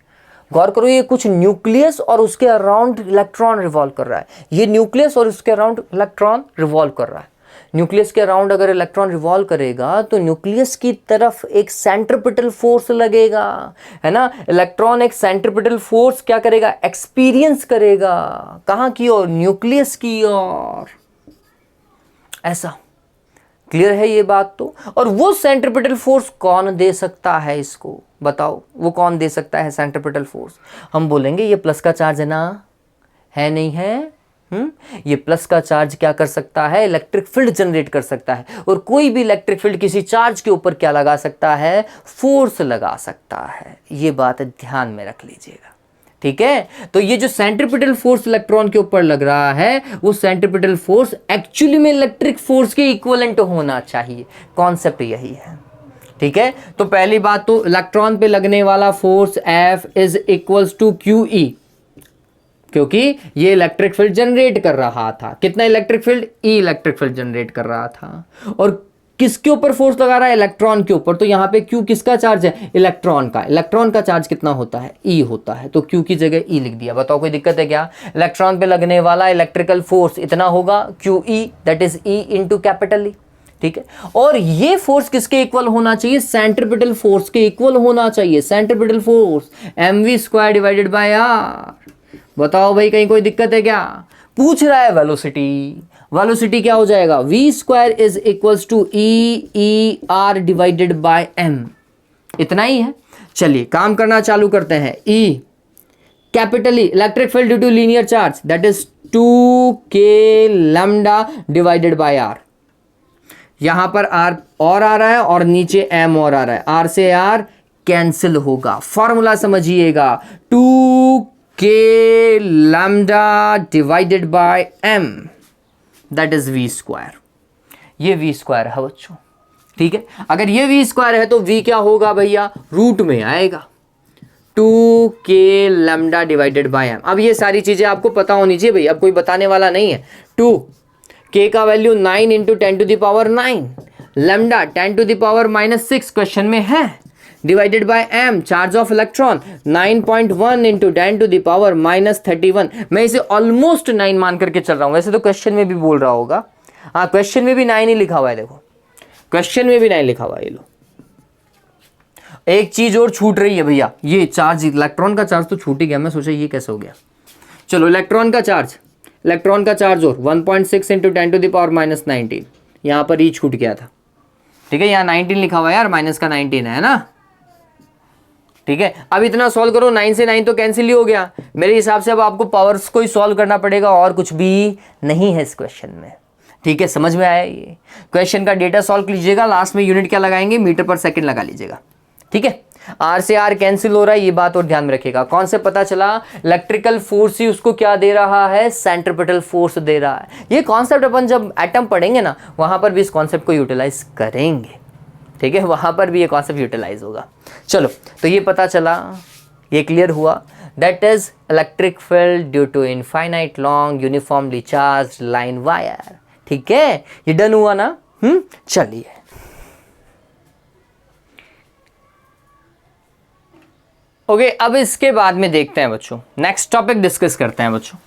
गौर करो, ये कुछ न्यूक्लियस और उसके अराउंड इलेक्ट्रॉन रिवॉल्व कर रहा है। ये न्यूक्लियस और उसके अराउंड इलेक्ट्रॉन रिवॉल्व कर रहा है। न्यूक्लियस के अराउंड अगर इलेक्ट्रॉन रिवॉल्व करेगा तो न्यूक्लियस की तरफ एक सेंट्रिपिटल फोर्स लगेगा, है ना। इलेक्ट्रॉन एक सेंट्रिपिटल फोर्स क्या करेगा, एक्सपीरियंस करेगा, कहां की ओर, न्यूक्लियस की ओर। ऐसा क्लियर है ये बात तो। और वो सेंट्रिपिटल फोर्स कौन दे सकता है इसको, बताओ वो कौन दे सकता है सेंट्रिपिटल फोर्स। हम बोलेंगे ये प्लस का चार्ज है ना, है नहीं है? ये प्लस का चार्ज क्या कर सकता है? इलेक्ट्रिक फील्ड जनरेट कर सकता है, और कोई भी इलेक्ट्रिक फील्ड किसी चार्ज के ऊपर क्या लगा सकता है? फोर्स लगा सकता है। ये बात ध्यान में रख लीजिएगा, ठीक है? तो ये जो सेंट्रीपिटल फोर्स इलेक्ट्रॉन के ऊपर लग रहा है, वो सेंट्रीपिटल फोर्स एक्चुअली में इलेक्ट्रिक फोर्स के इक्विवेलेंट होना चाहिए। कॉन्सेप्ट यही है, ठीक है? तो पहली बात तो इलेक्ट्रॉन पे लगने वाला force F is equals to QE, क्योंकि ये इलेक्ट्रिक फील्ड जनरेट कर रहा था। कितना electric field? E electric field generate कर रहा था। और किसके ऊपर फोर्स लगा रहा है? इलेक्ट्रॉन के ऊपर। तो यहाँ पे Q किसका चार्ज है? इलेक्ट्रॉन का। इलेक्ट्रॉन का चार्ज कितना होता है? E होता है। तो Q की जगह E लिख दिया। बताओ कोई दिक्कत है क्या? इलेक्ट्रॉन पे लगने वाला इलेक्ट्रिकल फोर्स इतना होगा QE, that is E into capital E, ठीक है? और ये फोर्स किसके इक्वल होना चाहिए? सेंट्रीपिटल फोर्स के इक्वल होना चाहिए। Centripetal force mv² divided by r। बताओ भाई कहीं कोई दिक्कत है क्या? पूछ रहा है वेलोसिटी। वेलोसिटी क्या हो जाएगा? v² is equals to E r divided by m। इतना ही है। चलिए काम करना चालू करते हैं। E capital E electric field due to linear charge, that is 2k lambda divided by r। यहां पर r और आ रहा है और नीचे m और आ रहा है। r से r कैंसिल होगा। फॉर्मूला समझिएगा, 2k lambda divided by m, that is v²। ये v² है बच्चों, ठीक है? अगर ये v² है तो v क्या होगा भैया? रूट में आएगा, 2k lambda divided by m। अब ये सारी चीजें आपको पता होनी चाहिए भाई, अब कोई बताने वाला नहीं है। 2k का value 9 into 10 to the power 9, lambda 10 to the power -6 question में है, divided by m charge of electron 9.1 into 10 to the power -31। मैं इसे ऑलमोस्ट 9 मान करके चल रहा हूं, वैसे तो क्वेश्चन में भी बोल रहा होगा। हाँ, क्वेश्चन में भी 9 ही लिखा हुआ है। देखो क्वेश्चन में भी 9 लिखा हुआ है। ये लो, एक चीज और छूट रही है भैया, ये चार्ज, इलेक्ट्रॉन का चार्ज तो छूट ही गया। मैं सोचा ये कैसे हो गया। चलो इलेक्ट्रॉन का चार्ज और 1.6 इंटू 10 टू द पावर -19, यहां पर ई छूट गया था, ठीक है? यहां 19 लिखा हुआ है यार, माइनस का 19 है ना, ठीक है? अब इतना सॉल्व करो, 9 से 9 तो कैंसिल ही हो गया मेरे हिसाब से। अब आपको पावर्स को ही सॉल्व करना पड़ेगा और कुछ भी नहीं है इस क्वेश्चन में, ठीक है? समझ में आया? ये क्वेश्चन का डेटा सॉल्व कीजिएगा, लास्ट में यूनिट क्या लगाएंगे? मीटर पर सेकंड लगा लीजिएगा, ठीक है? R से R कैंसिल हो रहा है, ये बात और ध्यान में रखिएगा। कौन से पता चला? इलेक्ट्रिकल फोर्स ही उसको क्या दे रहा है? सेंट्रीपिटल फोर्स दे रहा है। ये कॉन्सेप्ट अपन जब एटम पढ़ेंगे ना, वहां पर भी इस कॉन्सेप्ट को यूटिलाइज करेंगे, ठीक है? वहां पर भी ये कॉन्सेप्ट यूटिलाइज होगा। चलो, तो ये पता चला, ये क्लियर हुआ, that is electric field due to infinite long uniformly charge line wire, ठीक है? ये डन हुआ ना? चलिए ओके, अब इसके बाद में देखते हैं बच्चों, नेक्स्ट टॉपिक डिस्कस करते हैं बच्चों।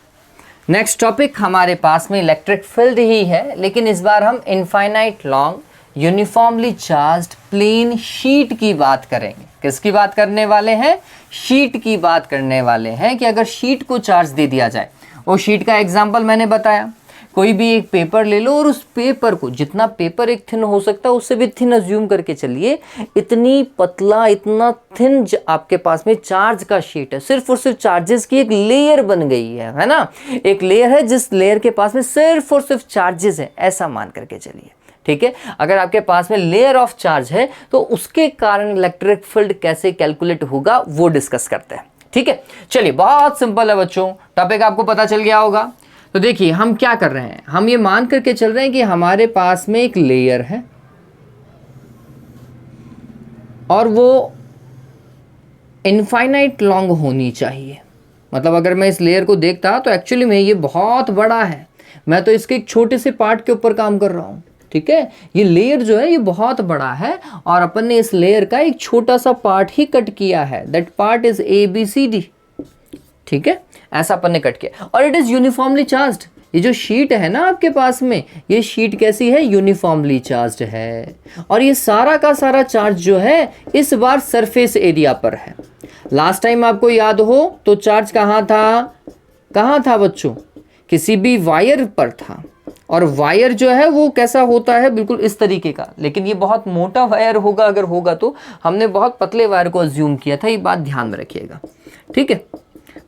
नेक्स्ट टॉपिक हमारे पास में इलेक्ट्रिक फील्ड ही है, लेकिन इस बार हम infinite long uniformly charged plane sheet की बात करेंगे। किसकी बात करने वाले हैं? शीट की बात करने वाले हैं कि अगर शीट को चार्ज दे दिया जाए, वो शीट का एग्जाम्पल मैंने बताया, कोई भी एक पेपर ले लो और उस पेपर को, जितना पेपर एक थिन हो सकता है उससे भी थिन अज्यूम करके चलिए, इतनी पतला, इतना थिन आपके पास में चार्ज का शीट है, सिर्फ और सिर्फ चार्जेस की एक लेयर बन गई है ना? एक लेयर है जिस लेयर के पास में सिर्फ और सिर्फ चार्जेस है, ऐसा मान करके चलिए, ठीक है? अगर आपके पास में लेयर ऑफ चार्ज है तो उसके कारण इलेक्ट्रिक फील्ड कैसे कैलकुलेट होगा वो डिस्कस करते हैं, ठीक है? चलिए, बहुत सिंपल है बच्चों, टॉपिक आपको पता चल गया होगा। तो देखिए हम क्या कर रहे हैं, हम ये मान करके चल रहे हैं कि हमारे पास में एक लेयर है और वो इनफाइनाइट लॉन्ग होनी चाहिए। मतलब अगर मैं इस लेयर को देखता तो एक्चुअली में ये बहुत बड़ा है, मैं तो इसके एक छोटे से पार्ट के ऊपर काम कर रहा हूँ, ठीक है? ये लेयर जो है ये बहुत बड़ा है और अपन ने इस लेयर का एक छोटा सा पार्ट ही कट किया है, दैट पार्ट इज ABCD, ठीक है? ऐसा अपन ने कट किया और इट इज यूनिफॉर्मली चार्ज्ड। ये जो शीट है ना आपके पास में, ये शीट कैसी है? यूनिफॉर्मली चार्ज्ड है और ये सारा का सारा चार्ज जो है इस बार सरफेस एरिया पर है। लास्ट टाइम आपको याद हो तो चार्ज कहाँ था बच्चों? किसी भी वायर पर था और वायर जो है वो कैसा होता है? बिल्कुल इस तरीके का, लेकिन ये बहुत मोटा वायर होगा, अगर होगा तो हमने बहुत पतले वायर को अज्यूम किया था, ये बात ध्यान में रखिएगा, ठीक है?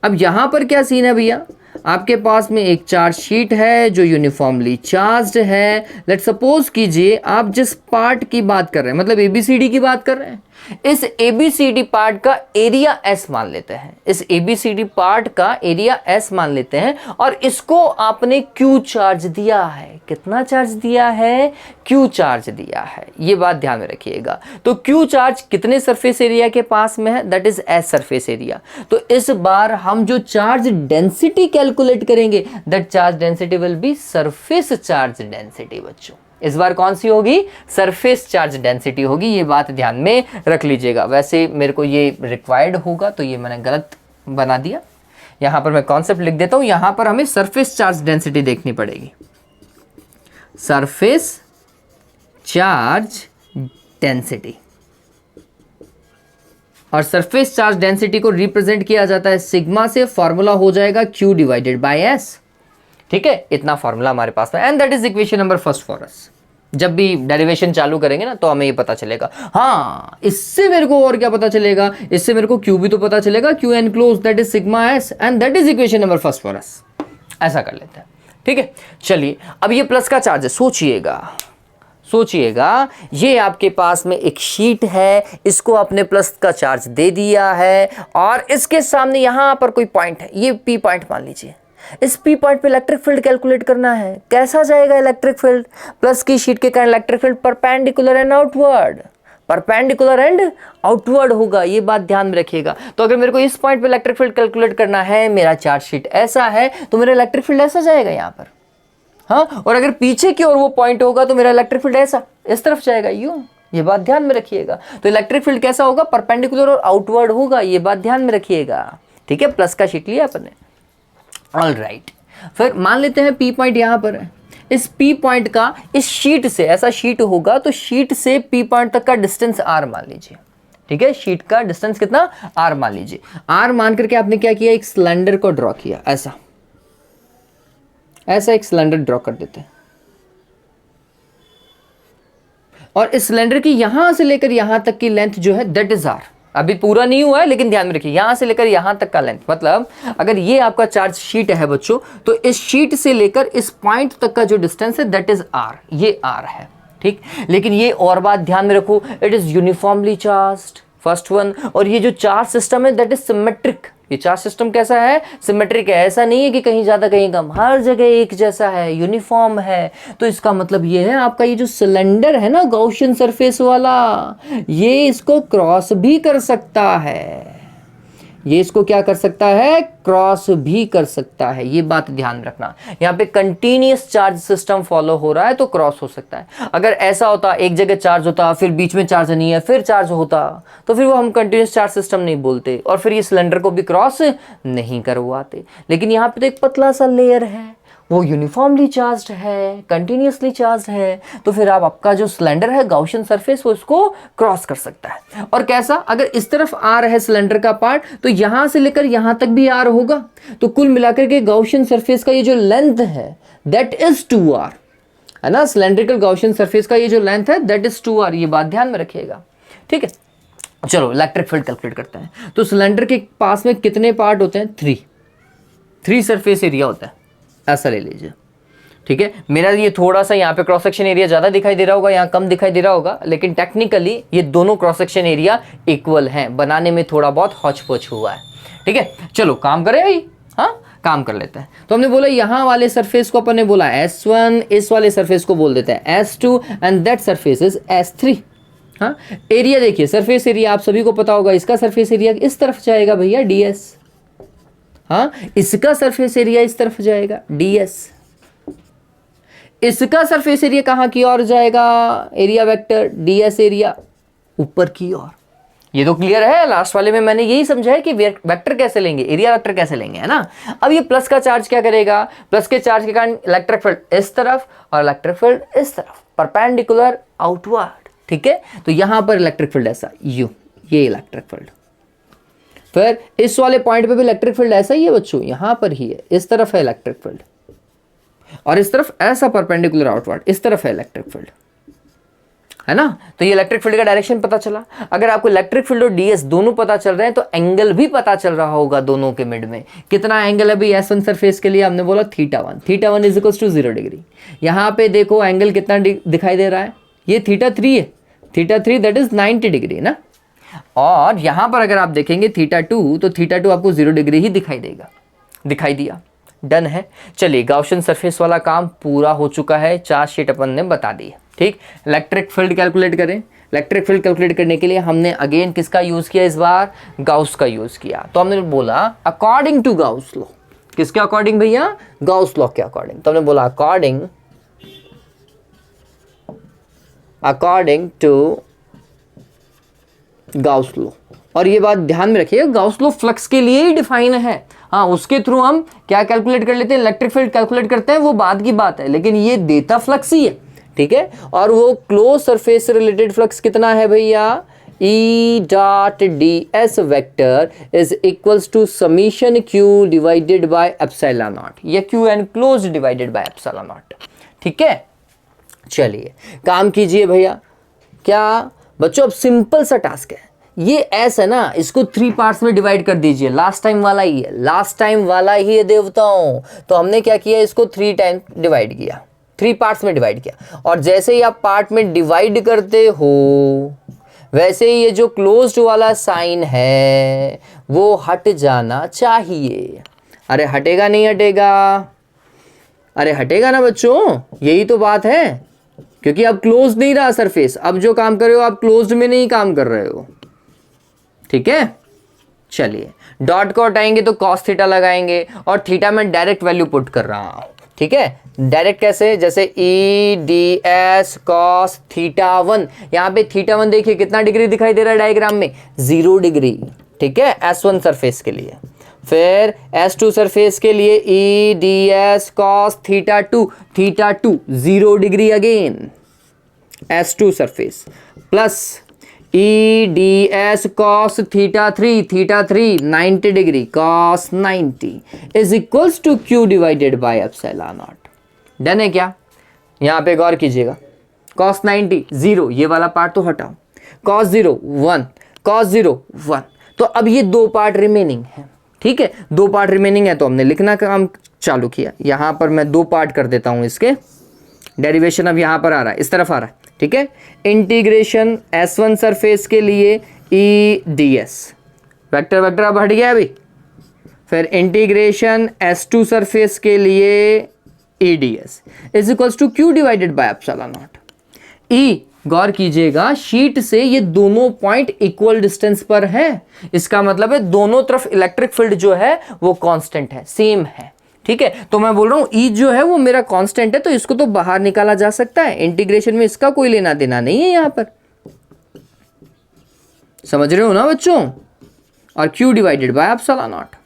अब यहां पर क्या सीन है भैया? आपके पास में एक चार्ज शीट है जो यूनिफॉर्मली चार्ज्ड है। लेट सपोज कीजिए आप जिस पार्ट की बात कर रहे हैं, मतलब ABCD की बात कर रहे हैं, इस ABCD पार्ट का एरिया S मान लेते हैं, इस ABCD पार्ट का एरिया S मान लेते हैं, और इसको आपने Q चार्ज दिया है। कितना चार्ज दिया है? Q चार्ज दिया है। ये बात ध्यान में रखिएगा। तो Q चार्ज कितने सरफेस एरिया के पास में है? That is S surface area. तो इस बार हम जो चार्ज डेंसिटी कैलकुलेट करेंगे, that charge density will be surface charge density. बच्चों इस बार कौन सी होगी? सरफेस चार्ज डेंसिटी होगी। ये बात ध्यान में रख लीजिएगा। वैसे मेरे को ये रिक्वायर्ड होगा तो ये मैंने गलत बना दिया। यहां पर मैं कॉन्सेप्ट लिख देता हूं, यहां पर हमें सरफेस चार्ज डेंसिटी देखनी पड़ेगी। सरफेस चार्ज डेंसिटी, और सरफेस चार्ज डेंसिटी को रिप्रेजेंट किया जाता है सिग्मा से। फॉर्मूला हो जाएगा Q डिवाइडेड बाय S। ठीक है, इतना फॉर्मूला हमारे पास में, and that is equation number first for us. जब भी डेरिवेशन चालू करेंगे ना तो हमें ये पता चलेगा। हाँ, इससे मेरे को और क्या पता चलेगा? इससे मेरे को Q भी तो पता चलेगा। Q enclose that is sigma S, and that is equation number first for us. ऐसा कर लेते हैं। ठीक है, चलिए अब ये प्लस का चार्ज है। सोचिएगा, ये आपके पास में एक शीट है, इसको आपने प्लस का चार्ज दे दिया है, और इसके सामने यहां पर कोई पॉइंट है, ये P पॉइंट मान लीजिए। इस P पॉइंट पे इलेक्ट्रिक फील्ड कैलकुलेट करना है। कैसा जाएगा इलेक्ट्रिक फील्ड? प्लस की शीट के कारण electric field perpendicular and outward, perpendicular and outward होगा। ये बात ध्यान में रखिएगा। तो अगर मेरे को इस पॉइंट पे इलेक्ट्रिक फील्ड कैलकुलेट करना है, मेरा चार्ज शीट ऐसा है, तो मेरा इलेक्ट्रिक फील्ड ऐसा जाएगा यहां पर। हाँ, और अगर पीछे की ओर वो पॉइंट होगा तो मेरा इलेक्ट्रिक फील्ड ऐसा इस तरफ जाएगा, यूं। ये बात ध्यान में रखिएगा। तो इलेक्ट्रिक फील्ड कैसा होगा? परपेंडिकुलर और आउटवर्ड होगा। ये बात ध्यान में रखिएगा। ठीक है, प्लस का शीट लिया अपन ने। ऑल राइट, फिर मान लेते हैं P पॉइंट यहां पर है। इस P पॉइंट का इस शीट से, ऐसा शीट होगा तो शीट से P पॉइंट तक का डिस्टेंस R मान लीजिए। ठीक है, शीट का डिस्टेंस कितना? R मान लीजिए। R मान करके आपने क्या किया? एक सिलेंडर को ड्रॉ किया। ऐसा एक सिलेंडर ड्रॉ कर देते हैं, और इस सिलेंडर की यहां से लेकर यहां तक की लेंथ जो है दैट इज R। अभी पूरा नहीं हुआ है लेकिन ध्यान में रखिए, यहां से लेकर यहां तक का लेंथ, मतलब अगर ये आपका चार्ज शीट है बच्चों, तो इस शीट से लेकर इस पॉइंट तक का जो डिस्टेंस है दैट इज R। ये R है। ठीक, लेकिन ये और बात ध्यान में रखो, it is uniformly charged, first one. और ये जो चार्ज सिस्टम है दैट इज सिमेट्रिक। ये चार्ज सिस्टम कैसा है? सिमेट्रिक है। ऐसा नहीं है कि कहीं ज्यादा कहीं कम, हर जगह एक जैसा है, यूनिफॉर्म है। तो इसका मतलब ये है, आपका ये जो सिलेंडर है ना गॉसियन सरफेस वाला, ये इसको क्रॉस भी कर सकता है। ये इसको क्या कर सकता है? क्रॉस भी कर सकता है। ये बात ध्यान रखना। यहाँ पे कंटिन्यूअस चार्ज सिस्टम फॉलो हो रहा है तो क्रॉस हो सकता है। अगर ऐसा होता, एक जगह चार्ज होता, फिर बीच में चार्ज नहीं है, फिर चार्ज होता, तो फिर वो हम कंटिन्यूअस चार्ज सिस्टम नहीं बोलते, और फिर ये सिलेंडर को भी क्रॉस नहीं करवाते। लेकिन यहाँ पे तो एक पतला सा लेयर है, वो यूनिफॉर्मली चार्ज्ड है, कंटिन्यूअसली चार्ज्ड है, तो फिर आपका जो सिलेंडर है गॉसियन सरफेस वो इसको क्रॉस कर सकता है। और कैसा? अगर इस तरफ R है सिलेंडर का पार्ट, तो यहां से लेकर यहां तक भी R होगा। तो कुल मिलाकर के गॉसियन सरफेस का ये जो लेंथ है दैट इज 2R, है ना। सिलेंड्रिकल गॉसियन सरफेस का ये जो लेंथ है दैट इज 2R। ये बात ध्यान में रखिएगा। ठीक है, चलो इलेक्ट्रिक फील्ड कैलकुलेट करते हैं। तो सिलेंडर के पास में कितने पार्ट होते हैं? 3 सरफेस एरिया होता है, ऐसा ले लीजिए। ठीक है, मेरा ये थोड़ा सा यहाँ पे क्रॉस सेक्शन एरिया ज़्यादा दिखाई दे रहा होगा, यहाँ कम दिखाई दे रहा होगा, लेकिन टेक्निकली ये दोनों क्रॉस सेक्शन एरिया इक्वल हैं। बनाने में थोड़ा बहुत हौच पौच हुआ है। ठीक है, चलो काम करें भाई। हाँ, काम कर लेते हैं। तो हमने बोला यहाँ वाले सरफेस को अपन ने बोला S1, इस वाले सरफेस को बोल देते हैं S2, and that surface is S3। हाँ, एरिया देखिए, सरफेस एरिया आप सभी को पता होगा, इसका सरफेस एरिया इस तरफ जाएगा भैया DS। हाँ, इसका सरफेस एरिया इस तरफ जाएगा DS। इसका सरफेस एरिया कहां की ओर जाएगा? एरिया वेक्टर DS एरिया ऊपर की ओर। ये तो क्लियर है। लास्ट वाले में मैंने यही समझा है कि वेक्टर कैसे लेंगे, एरिया वेक्टर कैसे लेंगे, है ना। अब ये प्लस का चार्ज क्या करेगा? प्लस के चार्ज के कारण इलेक्ट्रिक फील्ड इस तरफ और इलेक्ट्रिक फील्ड इस तरफ, परपेंडिकुलर आउटवर्ड। ठीक है, तो यहां पर इलेक्ट्रिक फील्ड ऐसा, ये इलेक्ट्रिक फील्ड। फिर इस वाले पॉइंट पे भी इलेक्ट्रिक फील्ड ऐसा ही है बच्चों, यहां पर ही है, इस तरफ है इलेक्ट्रिक फील्ड, और इस तरफ ऐसा परपेंडिकुलर आउटवर्ड, इस तरफ है इलेक्ट्रिक फील्ड। है ना। तो ये इलेक्ट्रिक फील्ड का डायरेक्शन पता चला। अगर आपको इलेक्ट्रिक फील्ड और डीएस दोनों पता चल रहे हैं तो एंगल भी पता चल रहा होगा दोनों के मिड में। कितना एंगल है भाई S1 सरफेस के लिए, हमने बोला θ1 इज इक्वल्स टू 0 डिग्री। यहाँ पे देखो एंगल कितना दिखाई दे रहा है, ये θ3 है, θ3 दैट इज 90 डिग्री ना। और यहाँ पर अगर आप देखेंगे θ2 तो θ2 आपको 0 डिग्री ही दिखाई देगा, दिखाई दिया, डन है। चलिए गाउसियन सरफेस वाला काम पूरा हो चुका है, चार्ज शीट अपन ने बता दी है, ठीक। इलेक्ट्रिक फील्ड कैलकुलेट करें। इलेक्ट्रिक फील्ड कैलकुलेट करने के लिए हमने अगेन किसका यूज किया, इस बार गाउस का यूज किया। तो हमने बोला अकॉर्डिंग टू गाउस लॉ, किसके अकॉर्डिंग भैया, गाउस लॉ के अकॉर्डिंग। तो हमने बोला अकॉर्डिंग टू गाउस लॉ। और ये बात ध्यान में रखिए, गाउस लॉ फ्लक्स के लिए ही डिफाइन है। हाँ, उसके थ्रू हम क्या कैलकुलेट कर लेते हैं, इलेक्ट्रिक फील्ड कैलकुलेट करते हैं, वो बाद की बात है, लेकिन ये देता फ्लक्स ही है, ठीक है। और वो क्लोज सरफेस से रिलेटेड फ्लक्स कितना है भैया, E dot ds vector is equals to summation Q divided by epsilon naught, या Q enclosed divided by epsilon naught, ठीक है। चलिए काम कीजिए भैया। क्या बच्चों, अब सिंपल सा टास्क है, ये S है ना, इसको 3 पार्ट्स में डिवाइड कर दीजिए। लास्ट टाइम वाला ही है, लास्ट टाइम वाला ही है देवताओं। तो हमने क्या किया, इसको 3 टाइम डिवाइड किया, 3 पार्ट्स में डिवाइड किया। और जैसे ही आप पार्ट में डिवाइड करते हो वैसे ही ये जो क्लोज्ड वाला साइन है वो हट जाना चाहिए। अरे हटेगा नहीं हटेगा, अरे हटेगा ना बच्चों, यही तो बात है। क्योंकि अब क्लोज नहीं रहा सरफेस, अब जो काम कर रहे हो आप क्लोज्ड में नहीं काम कर रहे हो, ठीक है। चलिए डॉट को हटाएंगे तो cos थीटा लगाएंगे, और थीटा में डायरेक्ट वैल्यू पुट कर रहा हूं, ठीक है। डायरेक्ट कैसे, जैसे E ds cos θ1, यहाँ पे θ1 देखिए कितना डिग्री दिखाई दे रहा है डायग्राम में, 0 डिग्री, ठीक है, S1 सरफेस के लिए। फिर S2 सरफेस के लिए E ds cos θ2 0 degree again S2 surface, plus E ds cos θ3 90 degree cos 90 is equals to Q divided by epsilon not. Done है क्या, यहाँ पे गौर कीजिएगा, cos 90 0, ये वाला पार्ट तो हटाओ, cos 0 1, cos 0 1। तो अब ये 2 पार्ट रिमेनिंग है, ठीक है, 2 पार्ट रिमेनिंग है। तो हमने लिखना काम चालू किया, यहाँ पर मैं 2 पार्ट कर देता हूँ, इसके डेरिवेशन अब यहाँ पर आ रहा है, इस तरफ आ रहा है, ठीक है। इंटीग्रेशन S1 सरफेस के लिए E ds वेक्टर अब हट गया अभी। फिर इंटीग्रेशन S2 सरफेस के लिए E ds is equals to Q divided by epsilon naught. E गौर कीजिएगा, शीट से ये दोनों पॉइंट इक्वल डिस्टेंस पर है, इसका मतलब है दोनों तरफ इलेक्ट्रिक फील्ड जो है वो कांस्टेंट है, सेम है, ठीक है। तो मैं बोल रहा हूं E जो है वो मेरा कांस्टेंट है, तो इसको तो बाहर निकाला जा सकता है, इंटीग्रेशन में इसका कोई लेना देना नहीं है यहां पर, समझ रहे हो ना बच्चों। और Q divided by epsilon naught,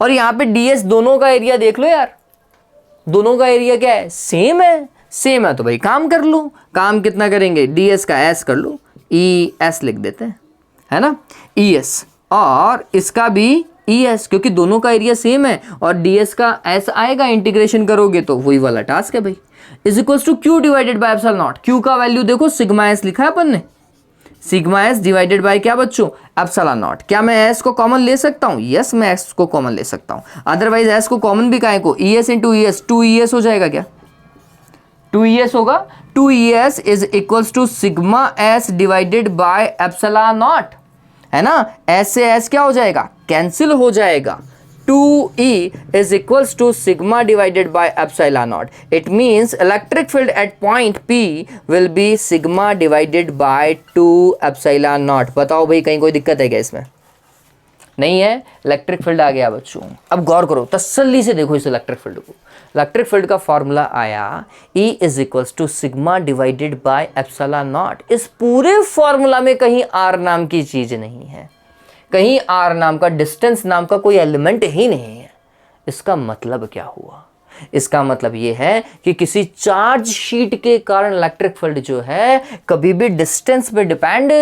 और यहां पे ds दोनों का एरिया देख लो यार, दोनों का एरिया क्या है, सेम है, सेम है। तो भाई काम कर लो, काम कितना करेंगे, ds का s कर लो, es लिख देते हैं, है ना, es, और इसका भी es, क्योंकि दोनों का एरिया सेम है, और ds का s आएगा, इंटीग्रेशन करोगे तो वही वाला टास्क है भाई, is equals to Q divided by epsilon naught. Q का वैल्यू देखो सिग्मा s लिखा है अपन ने, सिग्मा s डिवाइडेड बाय क्या बच्चों, एप्सिलॉन नॉट। क्या मैं s को कॉमन ले सकता हूँ, यस मैं s को कॉमन ले सकता हूँ, अदरवाइज s को कॉमन भी काहे को, es इंटू es 2es हो जाएगा, क्या 2es होगा, 2es is equals to sigma s divided by epsilon naught, है ना। s से s क्या हो जाएगा, कैंसिल हो जाएगा, 2e is equals to sigma divided by epsilon naught. It means electric field at point P will be sigma divided by 2 epsilon naught. बताओ भाई कहीं कोई दिक्कत है क्या इसमें, नहीं है। इलेक्ट्रिक फील्ड आ गया बच्चों, अब गौर करो, तसल्ली से देखो इस इलेक्ट्रिक फील्ड को। इलेक्ट्रिक फील्ड का फॉर्मूला आया E is equals to sigma divided by epsilon naught. इस पूरे फॉर्मूला में कहीं R नाम की चीज नहीं है, कहीं R नाम का, डिस्टेंस नाम का कोई एलिमेंट ही नहीं है। इसका मतलब क्या हुआ, इसका मतलब ये है कि किसी चार्ज शीट के कारण इलेक्ट्रिक फील्ड जो है कभी भी डिस्टेंस पे डिपेंड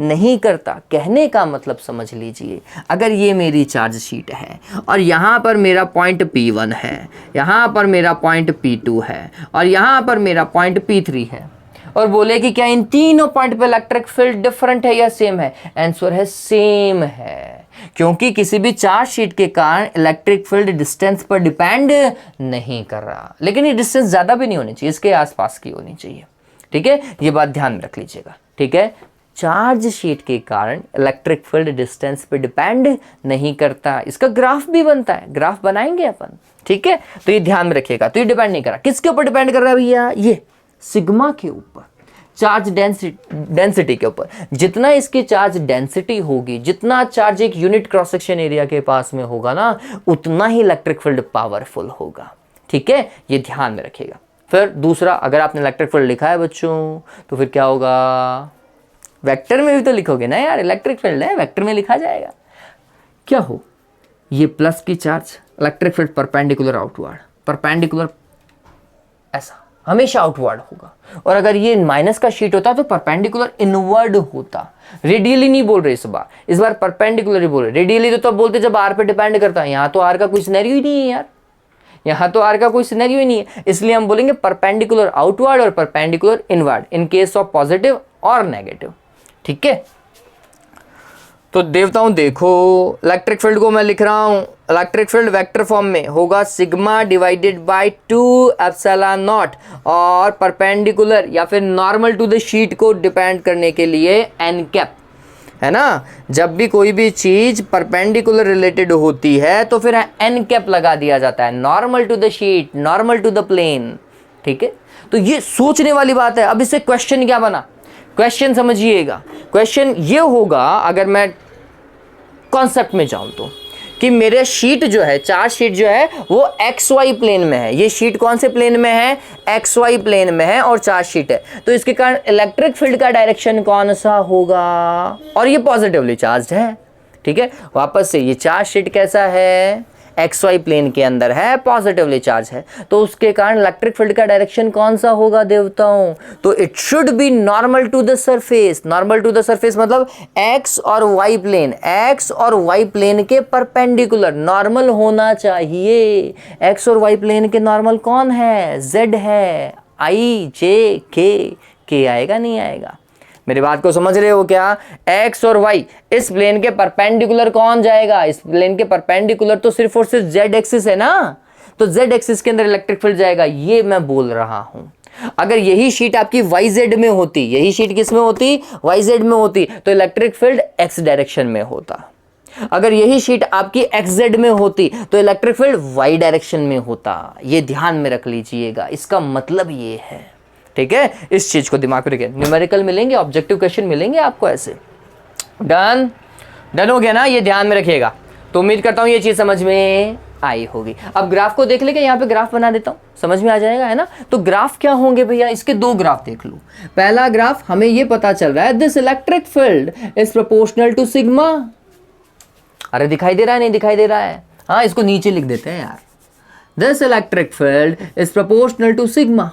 नहीं करता। कहने का मतलब समझ लीजिए, अगर ये मेरी चार्ज शीट है और यहाँ पर मेरा पॉइंट P1 है, यहाँ पर मेरा पॉइंट P2 है और यहाँ पर मेरा पॉइंट P3 है, और बोले कि क्या इन तीनों पॉइंट पे इलेक्ट्रिक फील्ड डिफरेंट है या सेम है? आंसर है सेम है, क्योंकि किसी भी चार्ज शीट के कारण इलेक्ट्रिक फील्ड डिस्टेंस पर डिपेंड नहीं कर रहा। लेकिन ये डिस्टेंस ज्यादा भी नहीं होनी चाहिए, इसके आसपास की होनी चाहिए। ठीक है, ये बात ध्यान में रख लीजिएगा। ठीक है, चार्ज शीट के कारण इलेक्ट्रिक फील्ड डिस्टेंस पे डिपेंड नहीं करता। इसका ग्राफ भी बनता है, ग्राफ बनाएंगे अपन। ठीक है, तो ये ध्यान में रखिएगा। तो ये डिपेंड नहीं कर रहा, किसके ऊपर डिपेंड कर रहा है भैया? ये सिग्मा के ऊपर, चार्ज डेंसिटी के ऊपर। जितना इसकी चार्ज डेंसिटी होगी, जितना चार्ज एक यूनिट क्रॉस सेक्शन एरिया के पास में होगा ना, उतना ही इलेक्ट्रिक फील्ड पावरफुल होगा। ठीक है, ये ध्यान में रखिएगा। फिर दूसरा, अगर आपने इलेक्ट्रिक फील्ड लिखा है बच्चों, तो फिर क्या होगा? वेक्टर में भी तो लिखोगे ना यार, इलेक्ट्रिक फील्ड है, वेक्टर में लिखा जाएगा। क्या हो? ये प्लस की charge, electric field perpendicular outward, perpendicular ऐसा हमेशा आउटवर्ड होगा। और अगर ये माइनस का शीट होता तो परपेंडिकुलर इनवर्ड होता। रेडियली नहीं बोल रहे इस बार परपेंडिकुलर ही बोल रहे। रेडियली तो तब बोलते जब आर पे डिपेंड करता है। यहाँ तो आर का कोई सिनेरियो ही नहीं है यार, यहाँ तो आर का कोई सिनेरियो ही नहीं है, इसलिए हम बोलेंगे परपेंडिकुलर आउटवर्ड और perpendicular inward in case of positive और नेगेटिव। ठीक है, तो देवताओं देखो, इलेक्ट्रिक फील्ड को मैं लिख रहा हूं, इलेक्ट्रिक फील्ड वेक्टर फॉर्म में होगा sigma divided by 2 epsilon naught, और परपेंडिकुलर या फिर नॉर्मल टू द शीट को डिपेंड करने के लिए एन कैप, है ना। जब भी कोई भी चीज परपेंडिकुलर रिलेटेड होती है तो फिर एन कैप लगा दिया जाता है, normal to the sheet, normal to the plane. ठीक है, तो ये सोचने वाली बात है। अब इससे क्वेश्चन क्या बना? क्वेश्चन समझिएगा, क्वेश्चन ये होगा, अगर मैं कॉन्सेप्ट में जाऊं तो, कि मेरे शीट जो है, चार्ज शीट जो है वो एक्स वाई प्लेन में है। ये शीट कौन से प्लेन में है? एक्स वाई प्लेन में है और चार्ज शीट है। तो इसके कारण इलेक्ट्रिक फील्ड का डायरेक्शन कौन सा होगा? और ये पॉजिटिवली चार्ज है। ठीक है, वापस से ये चार्ज शीट कैसा है? एक्स वाई प्लेन के अंदर है, पॉजिटिवली चार्ज है, तो उसके कारण इलेक्ट्रिक फील्ड का डायरेक्शन कौन सा होगा देवताओं? तो it should be normal to the surface. Normal to the surface मतलब एक्स और वाई प्लेन, एक्स और वाई प्लेन के परपेंडिकुलर नॉर्मल होना चाहिए। एक्स और वाई प्लेन के नॉर्मल कौन है? जेड है, आई जे के आएगा नहीं आएगा? मेरी बात को समझ रहे हो क्या? एक्स और वाई, इस प्लेन के परपेंडिकुलर कौन जाएगा? इस प्लेन के परपेंडिकुलर तो सिर्फ और सिर्फ जेड एक्सिस है ना, तो जेड एक्सिस के अंदर इलेक्ट्रिक फील्ड जाएगा, ये मैं बोल रहा हूं। अगर यही शीट आपकी वाई जेड में होती, यही शीट किस में होती? वाई जेड में होती, तो इलेक्ट्रिक फील्ड एक्स डायरेक्शन में होता। अगर यही शीट आपकी एक्स जेड में होती तो इलेक्ट्रिक फील्ड वाई डायरेक्शन में होता। ये ध्यान में रख लीजिएगा, इसका मतलब ये है। ठीक है, इस चीज को दिमाग में रखिए। न्यूमेरिकल मिलेंगे, ऑब्जेक्टिव क्वेश्चन मिलेंगे आपको ऐसे। डन हो गया ना? ये ध्यान में रखिएगा। तो उम्मीद करता हूं ये चीज समझ में आई होगी। अब ग्राफ को देख लेंगे, यहाँ पे ग्राफ बना देता हूं, समझ में आ जाएगा, है ना। तो ग्राफ क्या होंगे भैया? इसके दो ग्राफ देख लो। पहला ग्राफ हमें ये पता चल रहा है, this electric field is proportional to sigma. अरे दिखाई दे रहा है? नहीं दिखाई दे रहा है? हाँ, इसको नीचे लिख देते हैं यार। This electric field is proportional to sigma.